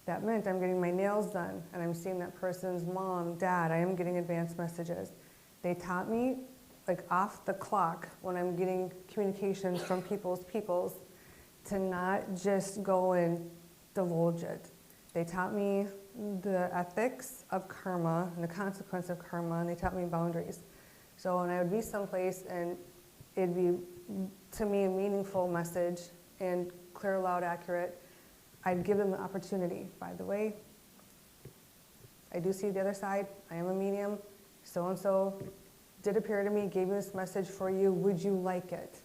that meant I'm getting my nails done, and I'm seeing that person's mom, dad. I am getting advanced messages. They taught me, like off the clock, when I'm getting communications from peoples, to not just go and divulge it. They taught me the ethics of karma and the consequence of karma, and they taught me boundaries. So when I would be someplace and it'd be, to me, a meaningful message and clear, loud, accurate, I'd give them the opportunity. By the way, I do see the other side. I am a medium. So-and-so did appear to me, gave me this message for you. Would you like it?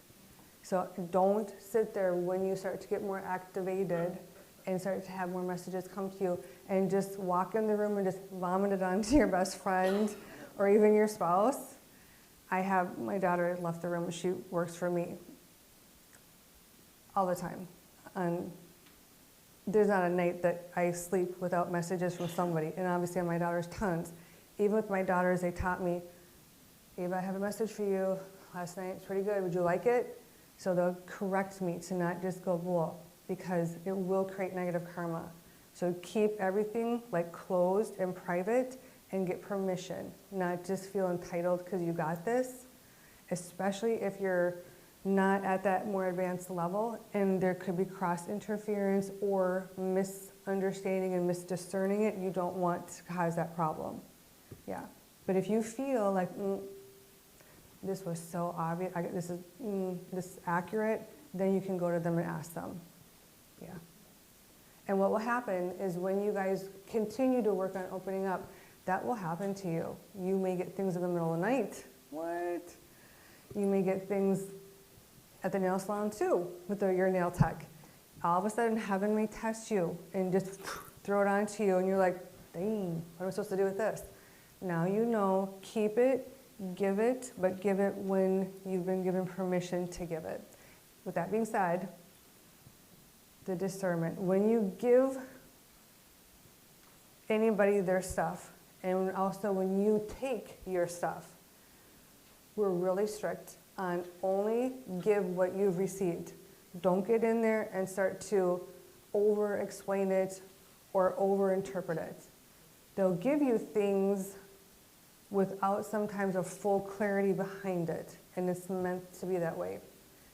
So don't sit there when you start to get more activated and start to have more messages come to you and just walk in the room and just vomit it onto your best friend or even your spouse. I have, my daughter left the room. She works for me all the time. And there's not a night that I sleep without messages from somebody. And obviously on my daughters, tons. Even with my daughters, they taught me, Eva, I have a message for you last night. It's pretty good. Would you like it? So they'll correct me to not just go, well, because it will create negative karma. So keep everything like closed and private and get permission, not just feel entitled because you got this, especially if you're not at that more advanced level and there could be cross interference or misunderstanding and misdiscerning it. You don't want to cause that problem. Yeah. But if you feel like, this was so obvious, this is accurate, then you can go to them and ask them. Yeah. And what will happen is when you guys continue to work on opening up, that will happen to you. You may get things in the middle of the night. What? You may get things at the nail salon too with your nail tech. All of a sudden, heaven may test you and just throw it onto you, and you're like, dang, what am I supposed to do with this? Now you know, keep it, but give it when you've been given permission to give it. With that being said, the discernment. When you give anybody their stuff, and also when you take your stuff, we're really strict on only give what you've received. Don't get in there and start to over-explain it or over-interpret it. They'll give you things without sometimes a full clarity behind it, and it's meant to be that way.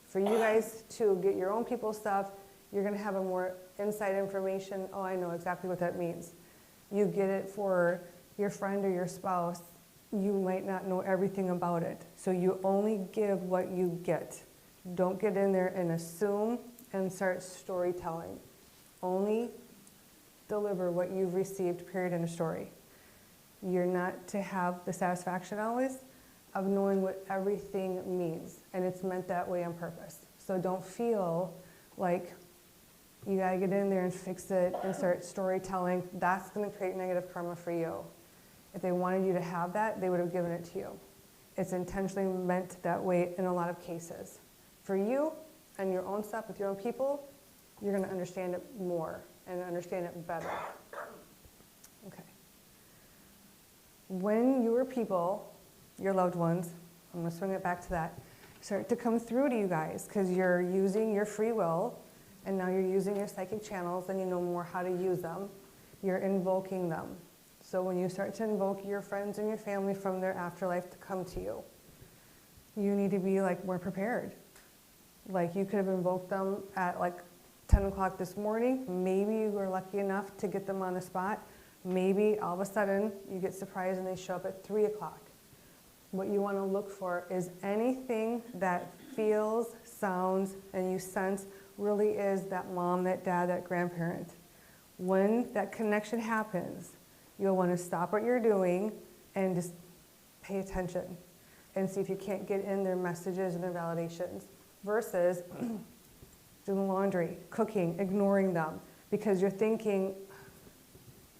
For you guys to get your own people's stuff, you're going to have a more inside information. Oh, I know exactly what that means. You get it for your friend or your spouse, you might not know everything about it. So you only give what you get. Don't get in there and assume and start storytelling. Only deliver what you've received, period, in a story. You're not to have the satisfaction always of knowing what everything means, and it's meant that way on purpose. So don't feel like you gotta get in there and fix it and start storytelling. That's gonna create negative karma for you. If they wanted you to have that, they would have given it to you. It's intentionally meant that way in a lot of cases. For you and your own stuff with your own people, you're gonna understand it more and understand it better. Okay. When your people, your loved ones, I'm gonna swing it back to that, start to come through to you guys because you're using your free will and now you're using your psychic channels and you know more how to use them, you're invoking them. So when you start to invoke your friends and your family from their afterlife to come to you, you need to be like more prepared. Like you could have invoked them at like 10 o'clock this morning. Maybe you were lucky enough to get them on the spot. Maybe all of a sudden you get surprised and they show up at 3 o'clock. What you want to look for is anything that feels, sounds, and you sense really is that mom, that dad, that grandparent. When that connection happens, you'll want to stop what you're doing and just pay attention and see if you can't get in their messages and their validations. Versus doing laundry, cooking, ignoring them, because you're thinking,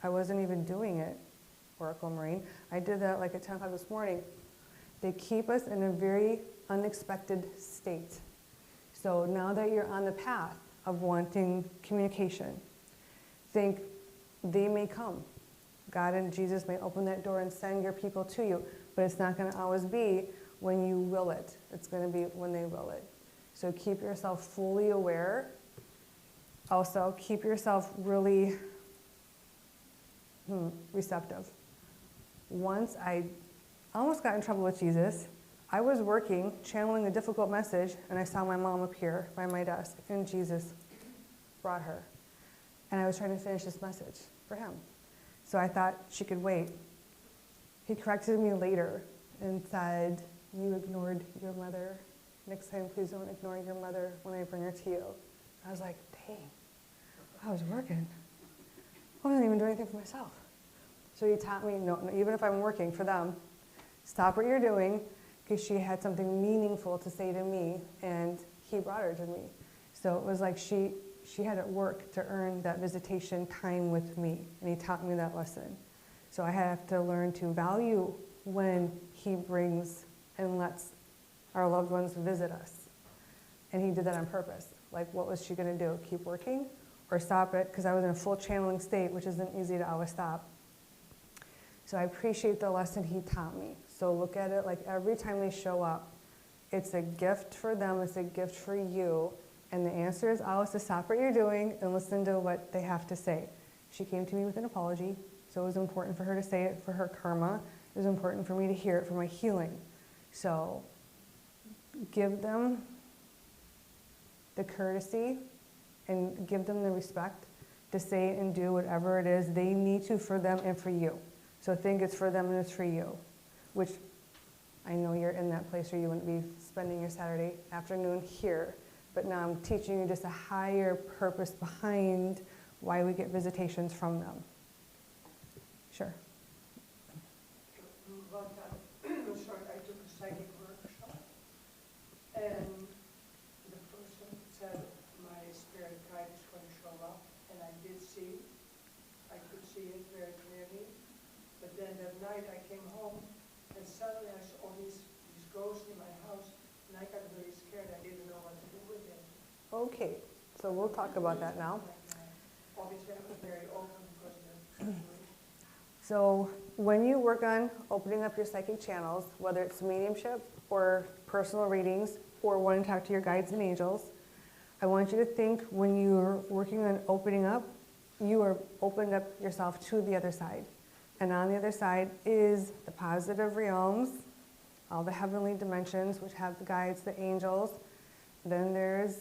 I wasn't even doing it, Oracle Maureen. I did that like at 10 o'clock this morning. They keep us in a very unexpected state. So now that you're on the path of wanting communication, think they may come. God and Jesus may open that door and send your people to you, but it's not going to always be when you will it. It's going to be when they will it. So keep yourself fully aware. Also, keep yourself really receptive. Once I almost got in trouble with Jesus. I was working, channeling a difficult message, and I saw my mom appear by my desk, and Jesus brought her. And I was trying to finish this message for him. So I thought she could wait. He corrected me later and said, you ignored your mother. Next time, please don't ignore your mother when I bring her to you. I was like, dang, I was working. I wasn't even doing anything for myself. So he taught me, no, even if I'm working for them, stop what you're doing, because she had something meaningful to say to me, and he brought her to me. So it was like she had to work to earn that visitation time with me, and he taught me that lesson. So I have to learn to value when he brings and lets our loved ones visit us. And he did that on purpose. Like, what was she going to do? Keep working or stop it? Because I was in a full channeling state, which isn't easy to always stop. So I appreciate the lesson he taught me. So look at it like every time they show up, it's a gift for them, it's a gift for you. And the answer is always to stop what you're doing and listen to what they have to say. She came to me with an apology, so it was important for her to say it for her karma. It was important for me to hear it for my healing. So give them the courtesy and give them the respect to say and do whatever it is they need to for them and for you. So think it's for them and it's for you, which I know you're in that place where you wouldn't be spending your Saturday afternoon here, but now I'm teaching you just a higher purpose behind why we get visitations from them. Sure. One time, I took a psychic workshop, and the person said my spirit guide is going to show up, and I could see it very clearly. But then that night I came home, and suddenly I saw all these ghosts in my house, and I got really scared. I didn't know what to do with it. Okay, so we'll talk about that now. Obviously, I was very open because of the situation. So when you work on opening up your psychic channels, whether it's mediumship or personal readings or wanting to talk to your guides and angels, I want you to think when you're working on opening up, you are opening up yourself to the other side. And on the other side is the positive realms, all the heavenly dimensions, which have the guides, the angels. Then there's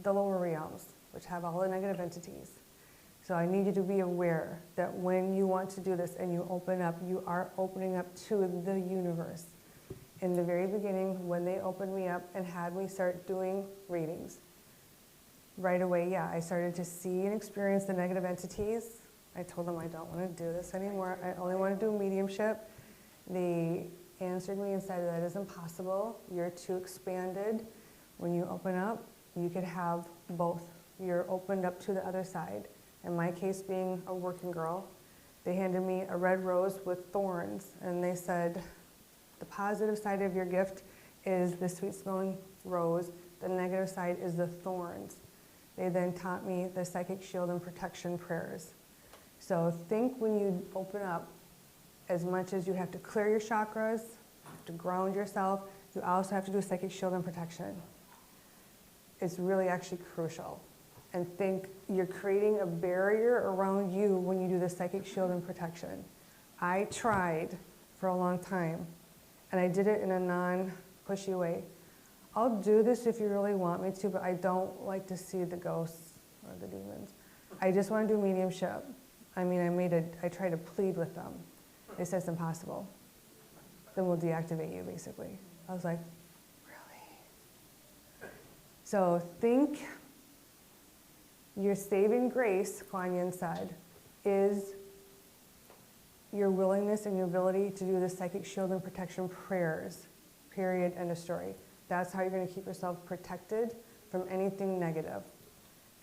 the lower realms, which have all the negative entities. So I need you to be aware that when you want to do this and you open up, you are opening up to the universe. In the very beginning, when they opened me up and had me start doing readings, right away, yeah, I started to see and experience the negative entities. I told them I don't want to do this anymore. I only want to do mediumship. They answered me and said that is impossible. You're too expanded. When you open up, you could have both. You're opened up to the other side. In my case, being a working girl, they handed me a red rose with thorns, and they said, the positive side of your gift is the sweet-smelling rose. The negative side is the thorns. They then taught me the psychic shield and protection prayers. So think when you open up, as much as you have to clear your chakras, you have to ground yourself, you also have to do psychic shield and protection. It's really actually crucial. And think you're creating a barrier around you when you do the psychic shield and protection. I tried for a long time, and I did it in a non-pushy way. I'll do this if you really want me to, but I don't like to see the ghosts or the demons. I just want to do mediumship. I mean, I tried to plead with them. They said it's impossible. Then we'll deactivate you, basically. I was like, really? So think your saving grace, Kuan Yin said, is your willingness and your ability to do the psychic shield and protection prayers, period, end of story. That's how you're going to keep yourself protected from anything negative.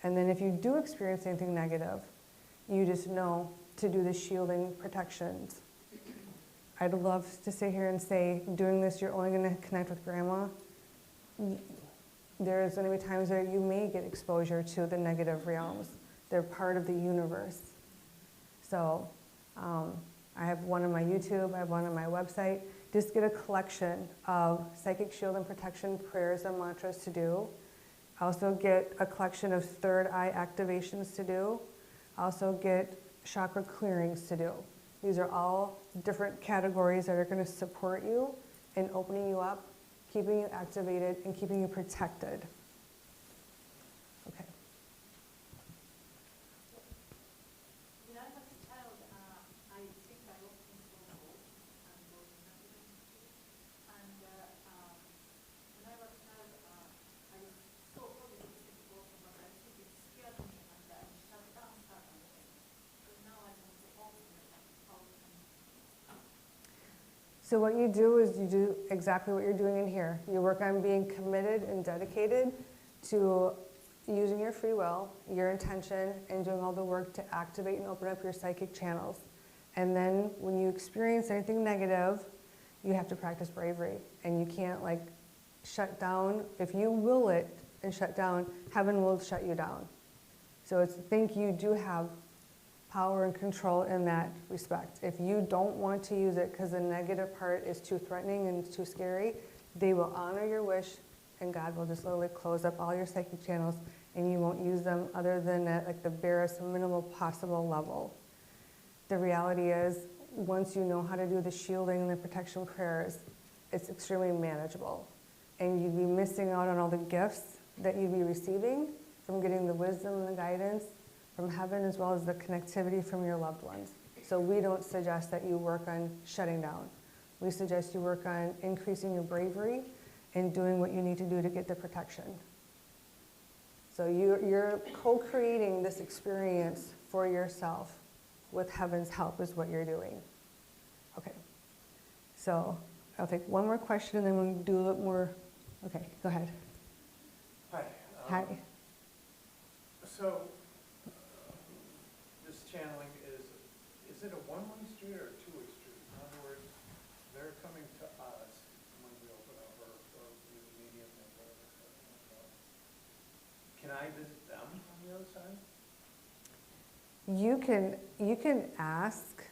And then if you do experience anything negative, you just know to do the shielding protections. I'd love to sit here and say, doing this, you're only going to connect with grandma. There's going to be times that you may get exposure to the negative realms. They're part of the universe. So I have one on my YouTube, I have one on my website. Just get a collection of psychic shield and protection prayers and mantras to do. Also get a collection of third eye activations to do. Also get chakra clearings to do. These are all different categories that are going to support you in opening you up, keeping you activated, and keeping you protected. Okay. When I was a child, I think I often saw ghosts and ghost messages. And when I was a child, I was so positive to people, but I think it scared me and I shut down certain things. But now I'm so open and how can So what you do is you do exactly what you're doing in here. You work on being committed and dedicated to using your free will, your intention, and doing all the work to activate and open up your psychic channels. And then when you experience anything negative, you have to practice bravery. And you can't like shut down. If you will it and shut down, heaven will shut you down. So it's, think you do have power and control in that respect. If you don't want to use it because the negative part is too threatening and too scary, they will honor your wish and God will just literally close up all your psychic channels and you won't use them other than at like the barest minimal possible level. The reality is, once you know how to do the shielding and the protection prayers, it's extremely manageable. And you'd be missing out on all the gifts that you'd be receiving from getting the wisdom and the guidance from heaven as well as the connectivity from your loved ones. So we don't suggest that you work on shutting down. We suggest you work on increasing your bravery and doing what you need to do to get the protection. So you're co-creating this experience for yourself with heaven's help is what you're doing. Okay, so I'll take one more question and then we'll do a little more. Okay, go ahead. Hi. Hi. So, this channeling is it a one-way street or a two-way street? In other words, they're coming to us when we open up or the medium or whatever. Can I visit them on the other side? You can ask.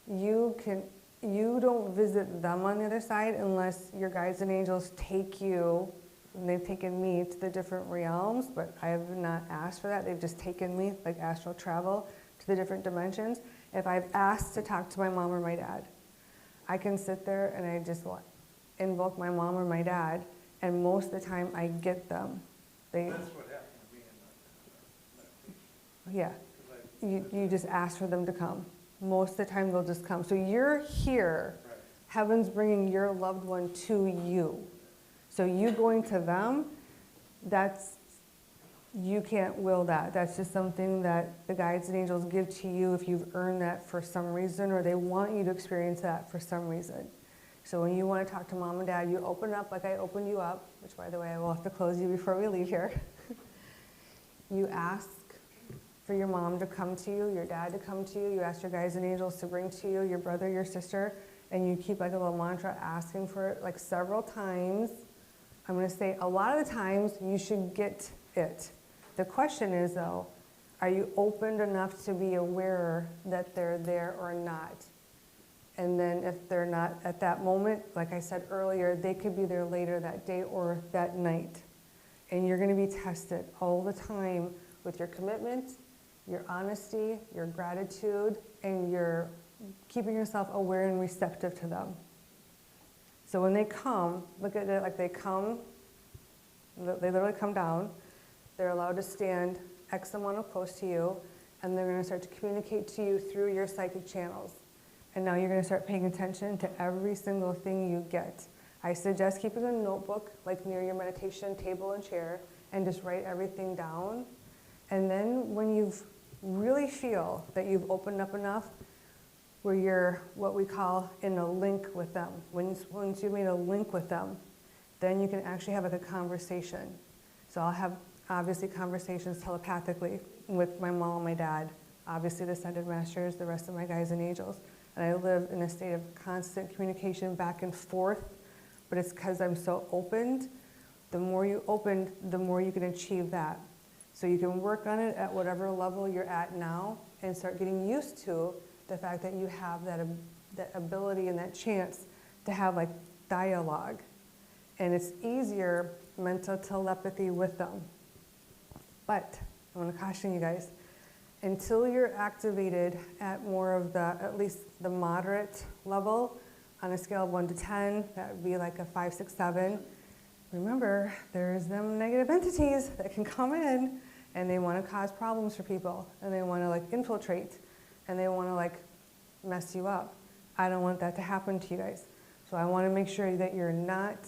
You don't visit them on the other side unless your guides and angels take you, and they've taken me to the different realms, but I have not asked for that. They've just taken me, like astral travel, to the different dimensions. If I've asked to talk to my mom or my dad, I can sit there and I just invoke my mom or my dad, and most of the time I get them. That's what happened to me in my meditation. Yeah, you just ask for them to come. Most of the time they'll just come. So you're here, Right. heaven's bringing your loved one to you. So you going to them, you can't will that. That's just something that the guides and angels give to you if you've earned that for some reason, or they want you to experience that for some reason. So when you want to talk to mom and dad, you open up like I opened you up, which by the way, I will have to close you before we leave here. You ask for your mom to come to you, your dad to come to you, you ask your guides and angels to bring to you your brother, your sister, and you keep like a little mantra asking for it like several times. I'm going to say a lot of the times you should get it. The question is though, are you opened enough to be aware that they're there or not? And then if they're not at that moment, like I said earlier, they could be there later that day or that night. And you're going to be tested all the time with your commitment, your honesty, your gratitude, and your keeping yourself aware and receptive to them. So when they come, look at it like they come, they literally come down, they're allowed to stand X amount of close to you, and they're going to start to communicate to you through your psychic channels. And now you're going to start paying attention to every single thing you get. I suggest keeping a notebook like near your meditation table and chair and just write everything down. And then when you've really feel that you've opened up enough where you're what we call in a link with them, once you made a link with them, then you can actually have like a conversation. So I'll have obviously conversations telepathically with my mom and my dad, obviously the Ascended Masters, the rest of my guides and angels. And I live in a state of constant communication back and forth, but it's because I'm so opened. The more you open, the more you can achieve that. So you can work on it at whatever level you're at now and start getting used to the fact that you have that ability and that chance to have like dialogue. And it's easier mental telepathy with them. But I want to caution you guys, until you're activated at more of the, at least the moderate level, on a scale of 1 to 10, that would be like a 5, 6, 7. Remember, there's them negative entities that can come in and they want to cause problems for people and they want to like infiltrate and they want to like mess you up. I don't want that to happen to you guys. So I want to make sure that you're not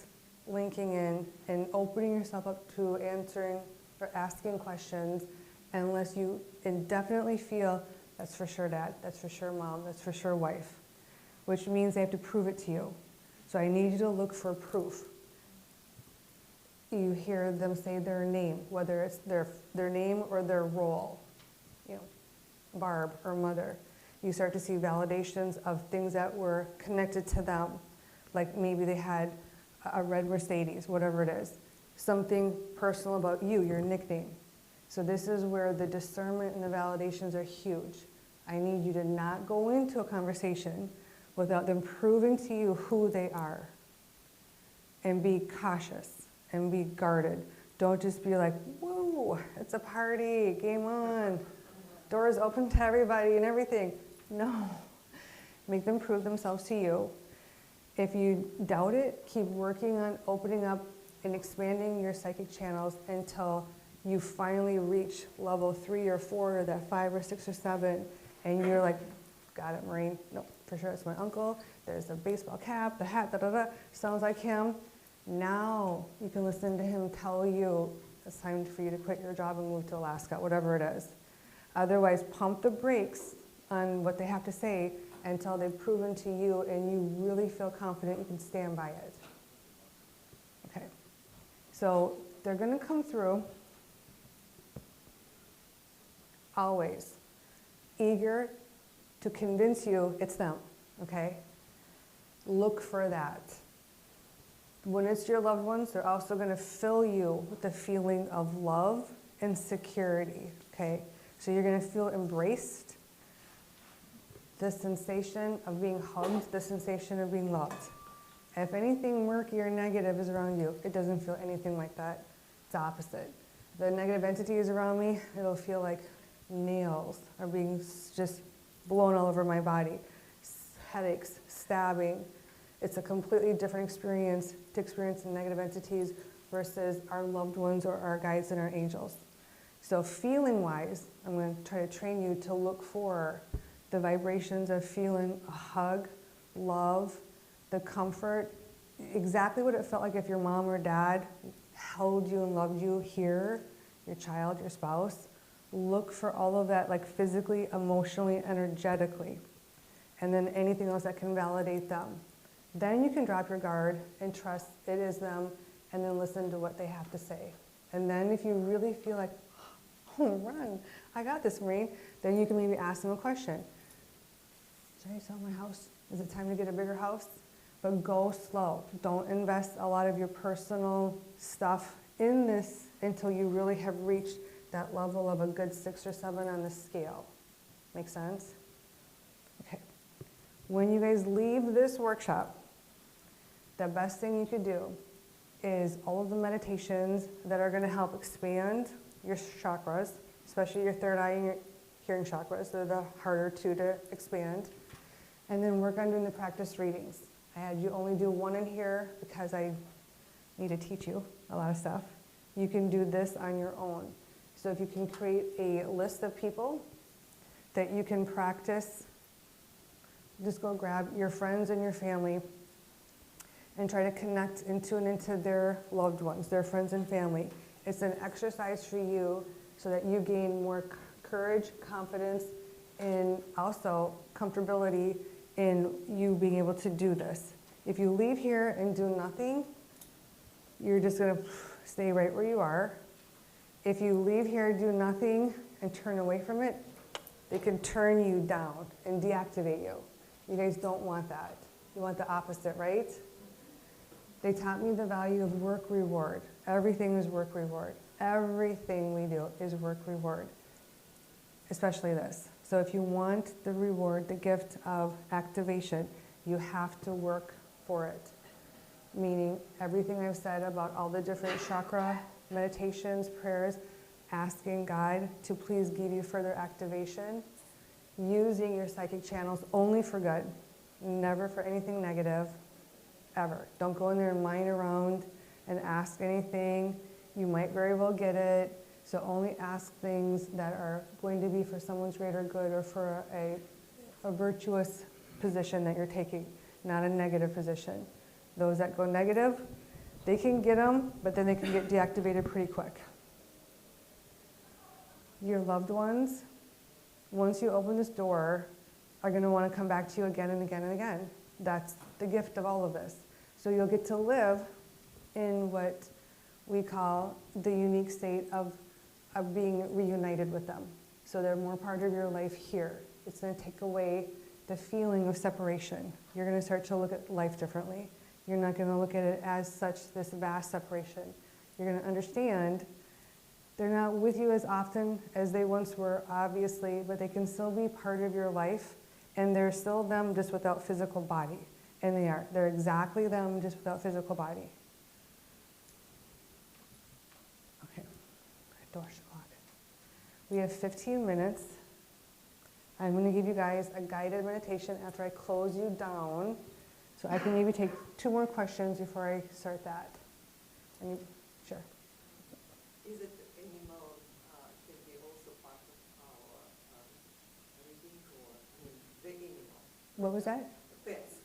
linking in and opening yourself up to answering or asking questions unless you indefinitely feel that's for sure dad, that's for sure mom, that's for sure wife, which means they have to prove it to you. So I need you to look for proof. You hear them say their name, whether it's their name or their role, you know, Barb or mother. You start to see validations of things that were connected to them, like maybe they had a red Mercedes, whatever it is, something personal about you, your nickname. So this is where the discernment and the validations are huge. I need you to not go into a conversation without them proving to you who they are. And be cautious and be guarded. Don't just be like, whoa, it's a party, game on. Doors open to everybody and everything. No. Make them prove themselves to you. If you doubt it, keep working on opening up and expanding your psychic channels until you finally reach level 3 or 4 or that 5 or 6 or 7 and you're like, got it, Maureen. No, for sure it's my uncle. There's a baseball cap, the hat, da-da-da. Sounds like him. Now you can listen to him tell you it's time for you to quit your job and move to Alaska, whatever it is. Otherwise, pump the brakes on what they have to say until they've proven to you and you really feel confident you can stand by it. Okay. So they're going to come through always eager to convince you it's them, okay? Look for that. When it's your loved ones, they're also going to fill you with the feeling of love and security, okay? So you're going to feel embraced, the sensation of being hugged, the sensation of being loved. If anything murky or negative is around you, it doesn't feel anything like that. It's opposite. The negative entity is around me, it'll feel like nails are being just blown all over my body. Headaches, stabbing. It's a completely different experience to experience the negative entities versus our loved ones or our guides and our angels. So feeling-wise, I'm going to try to train you to look for the vibrations of feeling a hug, love, the comfort, exactly what it felt like if your mom or dad held you and loved you here, your child, your spouse. Look for all of that, like physically, emotionally, energetically. And then anything else that can validate them. Then you can drop your guard and trust it is them and then listen to what they have to say. And then if you really feel like, oh, run, I got this, Maureen, then you can maybe ask them a question. Should I sell my house? Is it time to get a bigger house? But go slow. Don't invest a lot of your personal stuff in this until you really have reached that level of a good 6 or 7 on the scale. Make sense? Okay. When you guys leave this workshop, the best thing you could do is all of the meditations that are going to help expand your chakras, especially your third eye and your hearing chakras. They're the harder two to expand. And then work on doing the practice readings. I had you only do one in here because I need to teach you a lot of stuff. You can do this on your own. So if you can create a list of people that you can practice, just go grab your friends and your family and try to connect into their loved ones, their friends and family. It's an exercise for you so that you gain more courage, confidence, and also comfortability in you being able to do this. If you leave here and do nothing, you're just going to stay right where you are. If you leave here, do nothing, and turn away from it, they can turn you down and deactivate you. You guys don't want that. You want the opposite, right? They taught me the value of work reward. Everything is work reward. Everything we do is work reward, especially this. So if you want the reward, the gift of activation, you have to work for it. Meaning everything I've said about all the different chakra meditations, prayers, asking God to please give you further activation, using your psychic channels only for good, never for anything negative, ever. Don't go in there and mine around and ask anything. You might very well get it. So only ask things that are going to be for someone's greater good or for a virtuous position that you're taking, not a negative position. Those that go negative, they can get them, but then they can get deactivated pretty quick. Your loved ones, once you open this door, are going to want to come back to you again and again and again. That's the gift of all of this. So you'll get to live in what we call the unique state of being reunited with them. So they're more part of your life here. It's going to take away the feeling of separation. You're going to start to look at life differently. You're not going to look at it as such this vast separation. You're going to understand they're not with you as often as they once were, obviously, but they can still be part of your life, and they're still them just without physical body. And they are. They're exactly them just without physical body. Okay. Door shut. We have 15 minutes. I'm going to give you guys a guided meditation after I close you down. So I can maybe take 2 more questions before I start that. Sure. Is it the animal can be also part of our reading, or I mean the animal? What was that? Pets.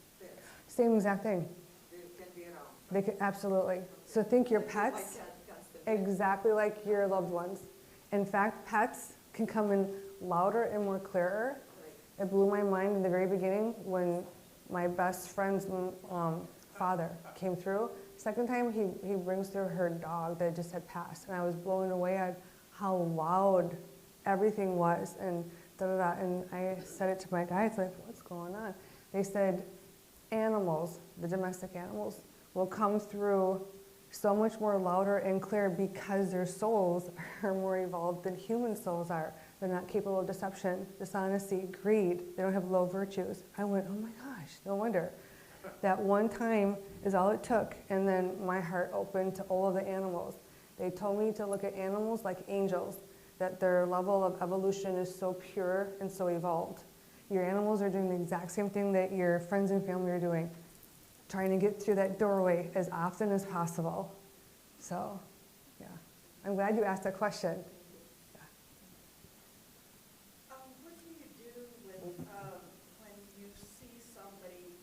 Same exact thing. They can be around. They can, absolutely. So think your Like pets constantly. exactly like your loved ones. In fact, pets can come in louder and more clearer. It blew my mind in the very beginning when my best friend's father came through. Second time, he brings through her dog that just had passed. And I was blown away at how loud everything was. And da-da-da. And I said it to my guys, like, what's going on? They said, animals, the domestic animals, will come through so much more louder and clear because their souls are more evolved than human souls are. They're not capable of deception, dishonesty, greed. They don't have low virtues. I went, oh my gosh, no wonder. That one time is all it took, and then my heart opened to all of the animals. They told me to look at animals like angels, that their level of evolution is so pure and so evolved. Your animals are doing the exact same thing that your friends and family are doing, trying to get through that doorway as often as possible. So, yeah. I'm glad you asked that question. What do you do with when you see somebody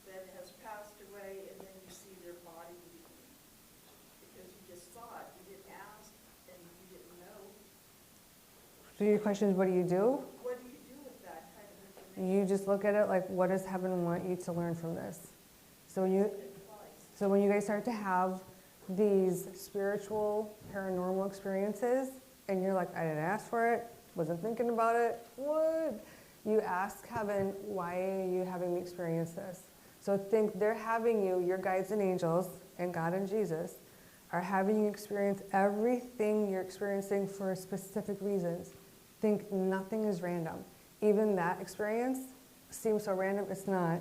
that has passed away and then you see their body leaving? Because you just saw it, you didn't ask, and you didn't know. So your question is, what do you do? What do you do with that kind of information? You just look at it like, what does heaven want you to learn from this? So when you guys start to have these spiritual, paranormal experiences, and you're like, I didn't ask for it, wasn't thinking about it, what? You ask heaven, why are you having me experience this? So think they're having you, your guides and angels, and God and Jesus, are having you experience everything you're experiencing for specific reasons. Think nothing is random. Even that experience seems so random, it's not.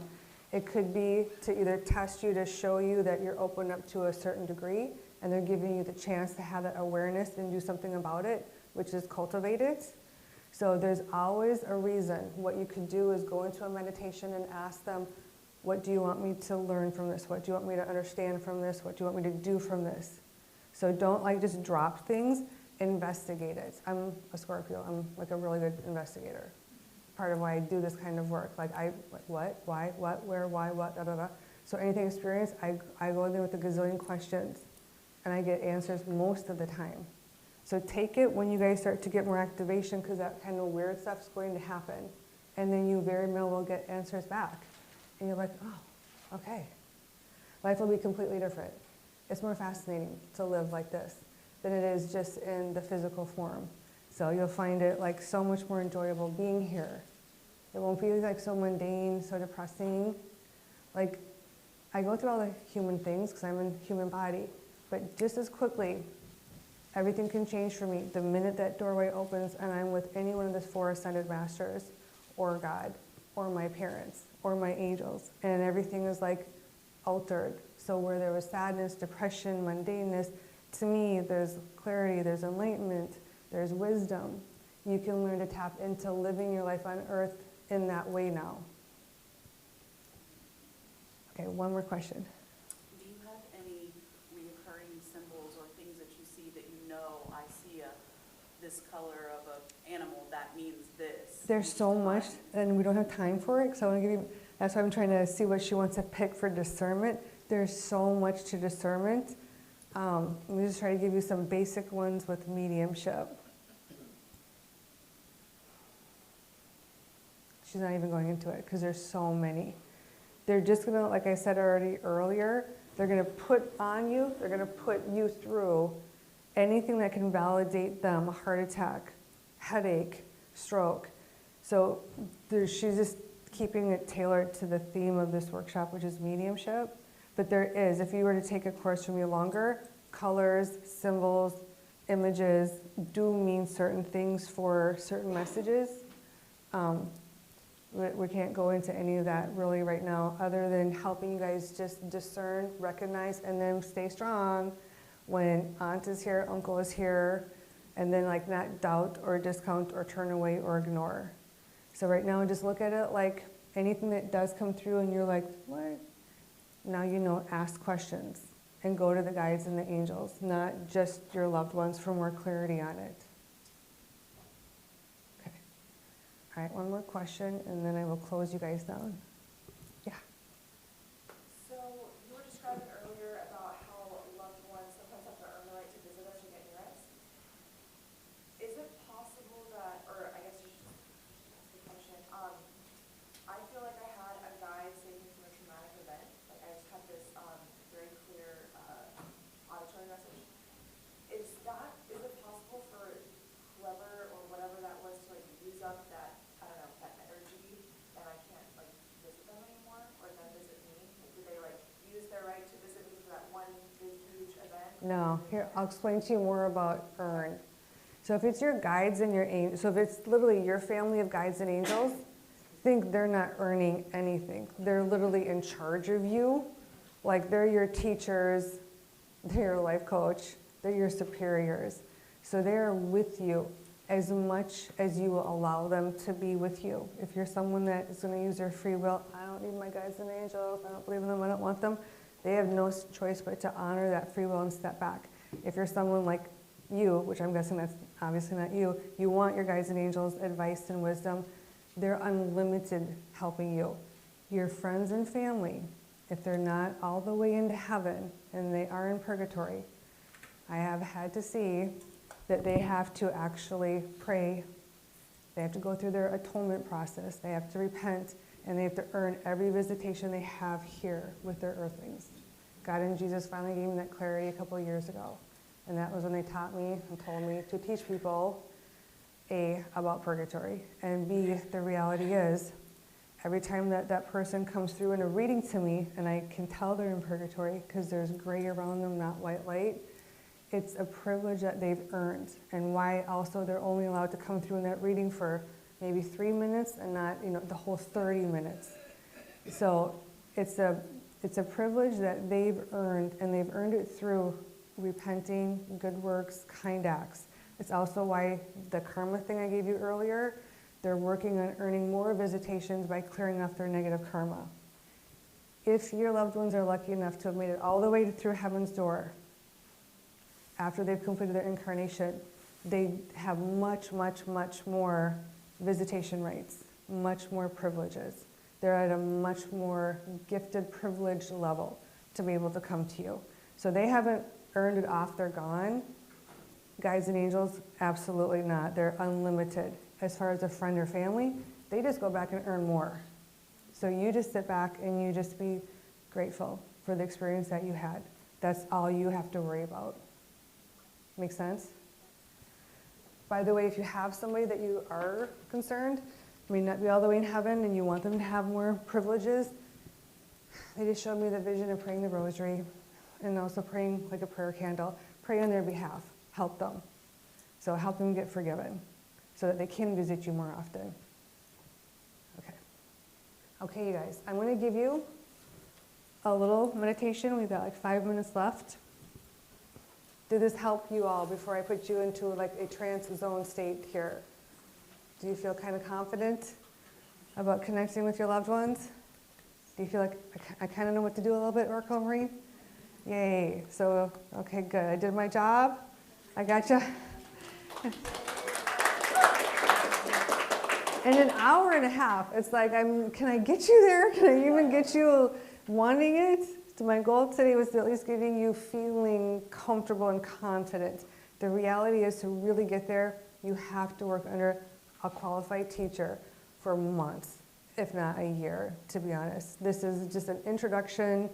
It could be to either test you to show you that you're open up to a certain degree, and they're giving you the chance to have that awareness and do something about it, which is cultivate it. So there's always a reason. What you could do is go into a meditation and ask them, what do you want me to learn from this? What do you want me to understand from this? What do you want me to do from this? So don't like just drop things, investigate it. I'm a Scorpio, I'm like a really good investigator. Part of why I do this kind of work. Like what, why, what, where, why, what, da, da, da. So anything experienced, I go in there with a gazillion questions, and I get answers most of the time. So take it when you guys start to get more activation, because that kind of weird stuff's going to happen. And then you very well will get answers back. And you're like, oh, okay. Life will be completely different. It's more fascinating to live like this. than it is just in the physical form. So you'll find it like so much more enjoyable being here. It won't be like so mundane, so depressing. Like, I go through all the human things because I'm in human body, but just as quickly, everything can change for me the minute that doorway opens and I'm with any one of the 4 ascended masters, or God, or my parents, or my angels, and everything is like altered. So where there was sadness, depression, mundaneness, to me, there's clarity, there's enlightenment, there's wisdom. You can learn to tap into living your life on earth in that way now. Okay, one more question. Do you have any reoccurring symbols or things that you see that you know, I see this color of an animal, that means this? There's so much, and we don't have time for it, so I want to give you, that's why I'm trying to see what she wants to pick for discernment. There's so much to discernment. Let me just try to give you some basic ones with mediumship. She's not even going into it because there's so many. They're just gonna, like I said already earlier, they're gonna put on you, they're gonna put you through anything that can validate them, a heart attack, headache, stroke. So she's just keeping it tailored to the theme of this workshop, which is mediumship. But there is, if you were to take a course from me longer, colors, symbols, images do mean certain things for certain messages. We can't go into any of that really right now, other than helping you guys just discern, recognize, and then stay strong when aunt is here, uncle is here, and then like not doubt or discount or turn away or ignore. So right now, just look at it like anything that does come through and you're like, what? Now you know, ask questions and go to the guides and the angels, not just your loved ones for more clarity on it. Okay. All right, one more question and then I will close you guys down. Yeah. So you were describing earlier about how loved ones sometimes have to earn the right to visit us or get near us. Is it possible that, or I guess you should ask the question, I feel like I had a guide save me from a traumatic event. Like I just had this very clear auditory message. Is it possible for whoever or whatever that was to like use up that, I don't know, that energy and I can't like visit them anymore or them visit me? Like, do they like use their right to visit me for that one big huge event? No, here, I'll explain to you more about earn. So if it's your guides and your angels, so if it's literally your family of guides and angels, think they're not earning anything. They're literally in charge of you. Like they're your teachers, they're your life coach, they're your superiors. So they're with you as much as you will allow them to be with you. If you're someone that is going to use their free will, I don't need my guides and angels, I don't believe in them, I don't want them, they have no choice but to honor that free will and step back. If you're someone like you, which I'm guessing that's obviously not you, you want your guides and angels' advice and wisdom, they're unlimited helping you. Your friends and family, if they're not all the way into heaven and they are in purgatory, I have had to see that they have to actually pray. They have to go through their atonement process. They have to repent, and they have to earn every visitation they have here with their earthlings. God and Jesus finally gave me that clarity a couple of years ago. And that was when they taught me and told me to teach people, A, about purgatory, and B, the reality is, every time that that person comes through in a reading to me, and I can tell they're in purgatory because there's gray around them, not white light, it's a privilege that they've earned, and why also they're only allowed to come through in that reading for maybe 3 minutes and not, the whole 30 minutes. So it's a privilege that they've earned, and they've earned it through repenting, good works, kind acts. It's also why the karma thing I gave you earlier, they're working on earning more visitations by clearing off their negative karma. If your loved ones are lucky enough to have made it all the way through heaven's door, after they've completed their incarnation, they have much, much, much more visitation rights, much more privileges. They're at a much more gifted, privileged level to be able to come to you. So they haven't earned it off, they're gone. Guides and angels, absolutely not. They're unlimited. As far as a friend or family, they just go back and earn more. So you just sit back and you just be grateful for the experience that you had. That's all you have to worry about. Make sense? By the way, if you have somebody that you are concerned, may not be all the way in heaven and you want them to have more privileges, they just showed me the vision of praying the rosary and also praying like a prayer candle. Pray on their behalf. Help them. So help them get forgiven so that they can visit you more often. Okay. Okay, you guys, I'm going to give you a little meditation. We've got like 5 minutes left. Did this help you all before I put you into like a trance zone state here? Do you feel kind of confident about connecting with your loved ones? Do you feel like I kind of know what to do a little bit, Oracle Maureen? Yay. So, okay, good. I did my job. I got you. In an hour and a half, it's like, can I get you there? Can I even get you wanting it? So my goal today was to at least getting you feeling comfortable and confident. The reality is to really get there, you have to work under a qualified teacher for months, if not a year, to be honest. This is just an introduction.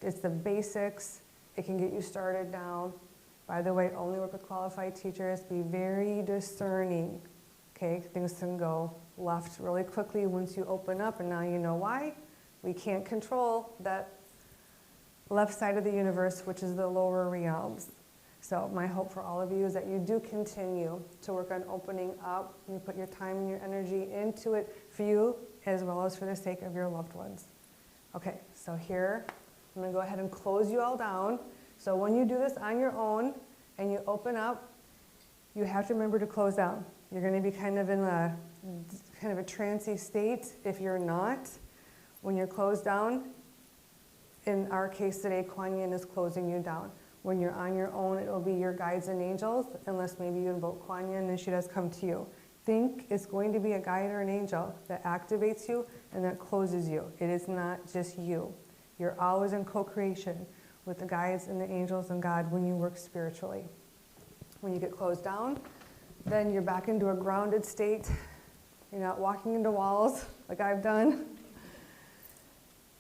It's the basics. It can get you started now. By the way, only work with qualified teachers. Be very discerning. Okay, things can go left really quickly once you open up, and now you know why. We can't control that left side of the universe, which is the lower realms. So my hope for all of you is that you do continue to work on opening up. You put your time and your energy into it for you as well as for the sake of your loved ones. Okay, so here, I'm going to go ahead and close you all down. So when you do this on your own and you open up, you have to remember to close down. You're going to be kind of in a trancy state if you're not. When you're closed down, in our case today, Kuan Yin is closing you down. When you're on your own, it will be your guides and angels, unless maybe you invoke Kuan Yin and she does come to you. Think it's going to be a guide or an angel that activates you and that closes you. It is not just you. You're always in co-creation with the guides and the angels and God when you work spiritually. When you get closed down, then you're back into a grounded state. You're not walking into walls like I've done.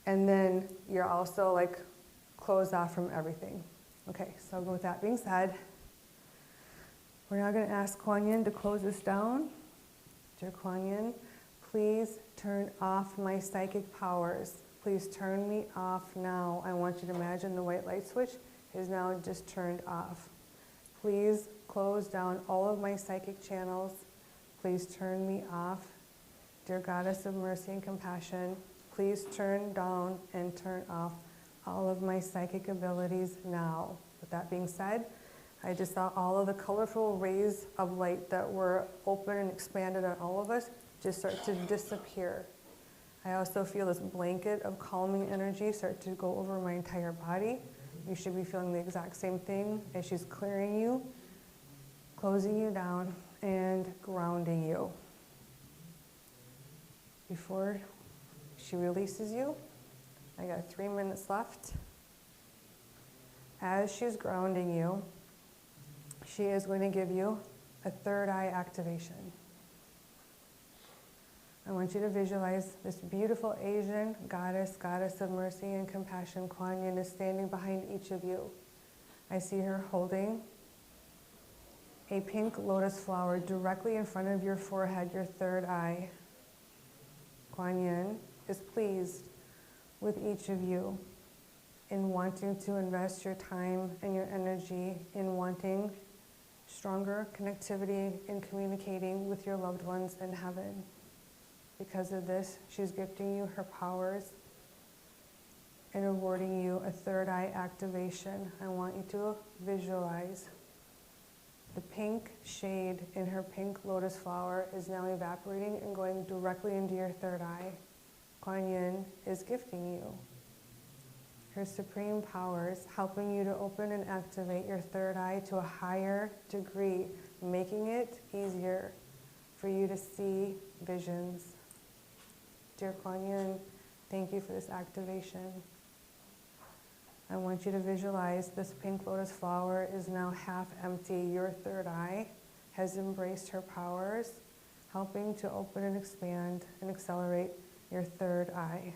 And then you're also like closed off from everything. Okay, so with that being said, we're now going to ask Kuan Yin to close this down. Dear Kuan Yin, please turn off my psychic powers. Please turn me off now. I want you to imagine the white light switch is now just turned off. Please close down all of my psychic channels. Please turn me off. Dear Goddess of Mercy and Compassion, please turn down and turn off all of my psychic abilities now. With that being said, I just saw all of the colorful rays of light that were open and expanded on all of us just start to disappear. I also feel this blanket of calming energy start to go over my entire body. You should be feeling the exact same thing as she's clearing you, closing you down, and grounding you. Before she releases you, I got 3 minutes left. As she's grounding you, she is going to give you a third eye activation. I want you to visualize this beautiful Asian goddess of mercy and compassion. Kuan Yin is standing behind each of you. I see her holding a pink lotus flower directly in front of your forehead, your third eye. Kuan Yin is pleased with each of you in wanting to invest your time and your energy in wanting stronger connectivity in communicating with your loved ones in heaven. Because of this, she's gifting you her powers and awarding you a third eye activation. I want you to visualize the pink shade in her pink lotus flower is now evaporating and going directly into your third eye. Kuan Yin is gifting you her supreme powers, helping you to open and activate your third eye to a higher degree, making it easier for you to see visions. Dear Kuan Yin, thank you for this activation. I want you to visualize this pink lotus flower is now half empty. Your third eye has embraced her powers, helping to open and expand and accelerate your third eye.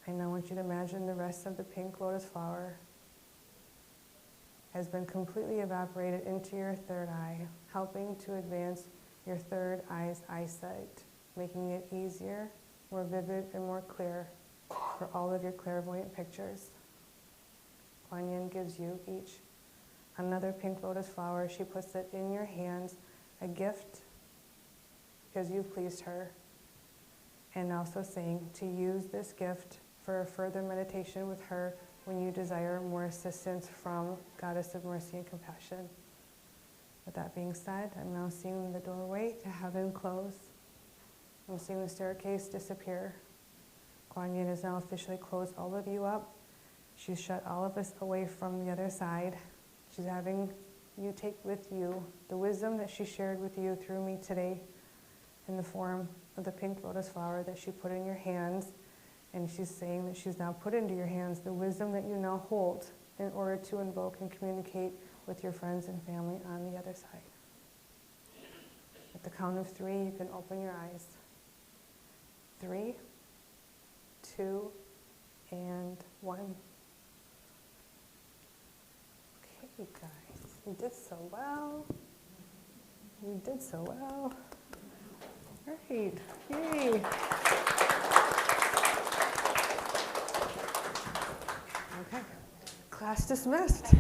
I now want you to imagine the rest of the pink lotus flower has been completely evaporated into your third eye, helping to advance your third eye's eyesight, making it easier, more vivid, and more clear for all of your clairvoyant pictures. Kuan Yin gives you each another pink lotus flower. She puts it in your hands, a gift because you've pleased her, and also saying to use this gift for a further meditation with her when you desire more assistance from Goddess of Mercy and Compassion. With that being said, I'm now seeing the doorway to heaven close. I'm seeing the staircase disappear. Kuan Yin has now officially closed all of you up. She's shut all of us away from the other side. She's having you take with you the wisdom that she shared with you through me today in the form of the pink lotus flower that she put in your hands. And she's saying that she's now put into your hands the wisdom that you now hold in order to invoke and communicate with your friends and family on the other side. At the count of 3, you can open your eyes. 3, 2, and 1. Okay, guys, you did so well. You did so well. Great, yay. Okay, class dismissed.